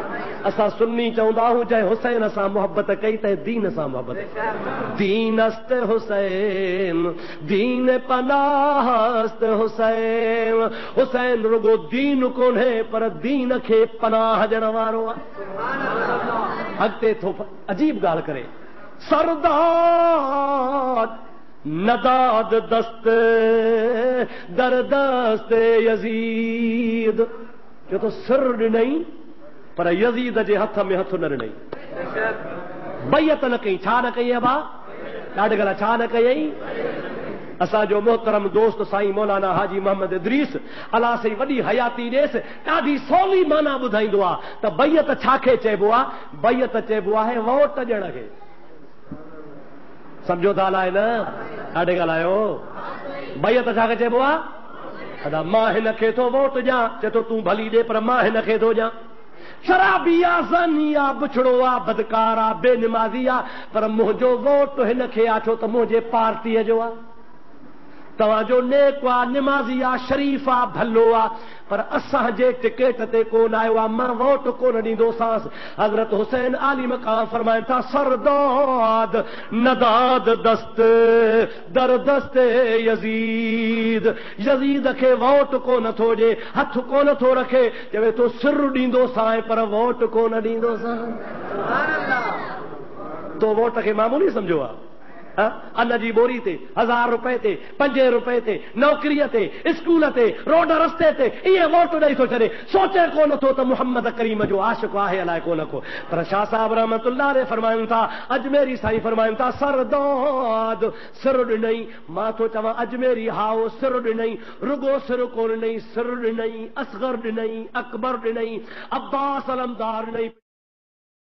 असां सुन्नी चवंदा आहियूं जंहिं हुसैन सां मोहब्बत कई त दीन सां मोहब्बत। दीनस्त हुसैन दीन पनाहस्त हुसैन। हुसैन रुगो दीन कोन्हे पर दीन खे पनाह ॾियण वारो आहे। अॻिते थो अजीब ॻाल्हि करे, सरदार नदाद दस्त दर दस्त यजीद, जो तो सिर ॾिनई पर यजीद जे हथ में हथ न ॾिनई। बैयत न कई, छा न कई अबा? ॾाढी ॻाल्हि छा न कयई? असांजो मोहतरम दोस्त साईं मौलाना हाजी मोहम्मद इदरीस अलाह सही वॾी हयाती ॾेसि, ॾाढी सवली माना ॿुधाईंदो आहे त बैयत छाखे चइबो आहे? बैयत चइबो आहे वोट ॾियण खे। सम्झो था अलाए न? ॾाढे ॻाल्हायो। बैयत छाखे चइबो आहे? अदा मां हिन खे थो वोट ॾियां, चए थो तूं भली ॾे पर मां हिन खे थो ॾियां। शराबी आहे, ज़ानी आहे, बुछड़ो आहे, बदकार आहे, बेनिमाज़ी आहे, पर मुंहिंजो वोट हिन खे आहे छो त मुंहिंजे पार्टीअ जो आहे। तव्हांजो नेक आहे, निमाज़ी आहे, शरीफ़ आहे, भलो आहे, पर असांजे टिकेट ते कोन आयो आहे, मां वोट कोन ॾींदोसांसि। हज़रत हुसैन आली मक़ाम फरमाइनि था, सरदाद नदाद दस्त दर दस्त यजीद। यजीद खे वोट कोन थो ॾे, हथ कोन थो रखे, चवे थो सिर ॾींदोसांइ पर वोट कोन ॾींदोसांइ। तो वोट खे मामूली सम्झो आहे? अन्न जी बोरी ते, 1000 रुपए ते, 5 रुपए ते, नौकरीअ ते, स्कूल ते, रोड रस्ते ते इहे वोट ॾेई थो छॾे। सोचे कोन थो त मुहम्मद करीम जो आशिक़ आहे अलाए कोन को। पर शाह साहब रहमतुल्लाह अलैह फरमाइनि था, अजमेरी साईं फरमाइनि था, सरदाद सिर ॾिनई। मां थो चवां अजमेरी हाओ सिर ॾिनई, रुगो सिर कोन ॾिनई, सिर ॾिनई, असगर ॾिनई, अकबर ॾिनई, अब्बास अलमदार ॾिनई।